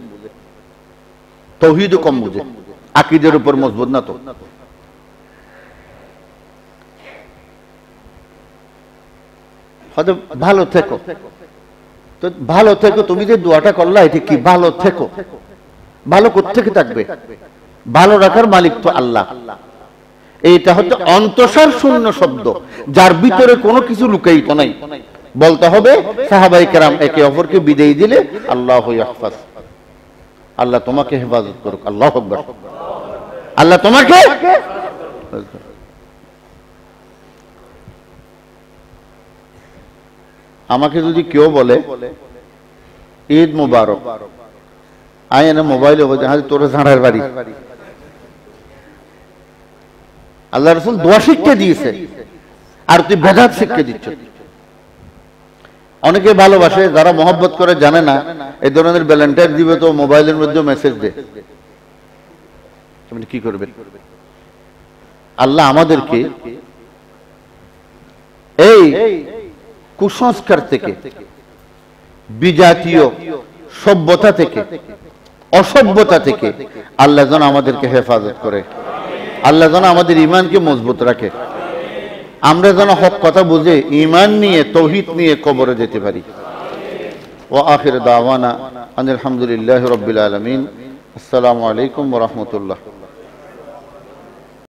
তৌহিদও কম বুঝে, আকীদার উপর মজবুত না। তো হয়তো ভালো থেকো, তো ভালো থেকো, তুমি যে দোয়াটা করলা এটা কি ভালো থেকো? ভালো কোত্থেকে থাকবে? ভালো রাখার মালিক তো আল্লাহ। এইটা হচ্ছে অন্তঃসার শূন্য শব্দ, যার ভিতরে কোনো কিছু লুকায়িত নাই। বলতে হবে সাহাবায়ে কেরাম একে অপরকে বিদায় দিলে আল্লাহু ইয়াহফাজ, আল্লাহ তোমাকে হেফাজত করুক, আল্লাহু আকবার, আল্লাহ তোমাকে। আমাকে যদি কেউ বলে ঈদ মুবারক, আয় না মোবাইলে বলছে হ্যাঁ তোর ঝাড়ার বাড়ি, আল্লাহ রাসূল দোয়া শিক্ষা দিয়েছে আর তুই বেদাত শিক্ষা দিচ্ছ। অনেকে ভালোবাসে, যারা মহব্বত করে জানে না, এই ধরনের ভ্যালেন্টাইন দিবে তো মোবাইলের মধ্যে মেসেজ দে, তুমি কি করবে? আল্লাহ আমাদেরকে এই কুসংস্কার থেকে, বিজাতীয় সভ্যতা থেকে, অসভ্যতা থেকে আল্লাহ যেন আমাদেরকে হেফাজত করে, আল্লাহ যেন আমাদের ঈমানকে মজবুত রাখে, আমরা যেন হক কথা বুঝে ঈমান নিয়ে তৌহিদ নিয়ে কবরে যেতে পারি। ওয়া আখির দাওয়ানা আলহামদুলিল্লাহি রাব্বিল আলামিন। আসসালামু আলাইকুম ওয়া রাহমাতুল্লাহ।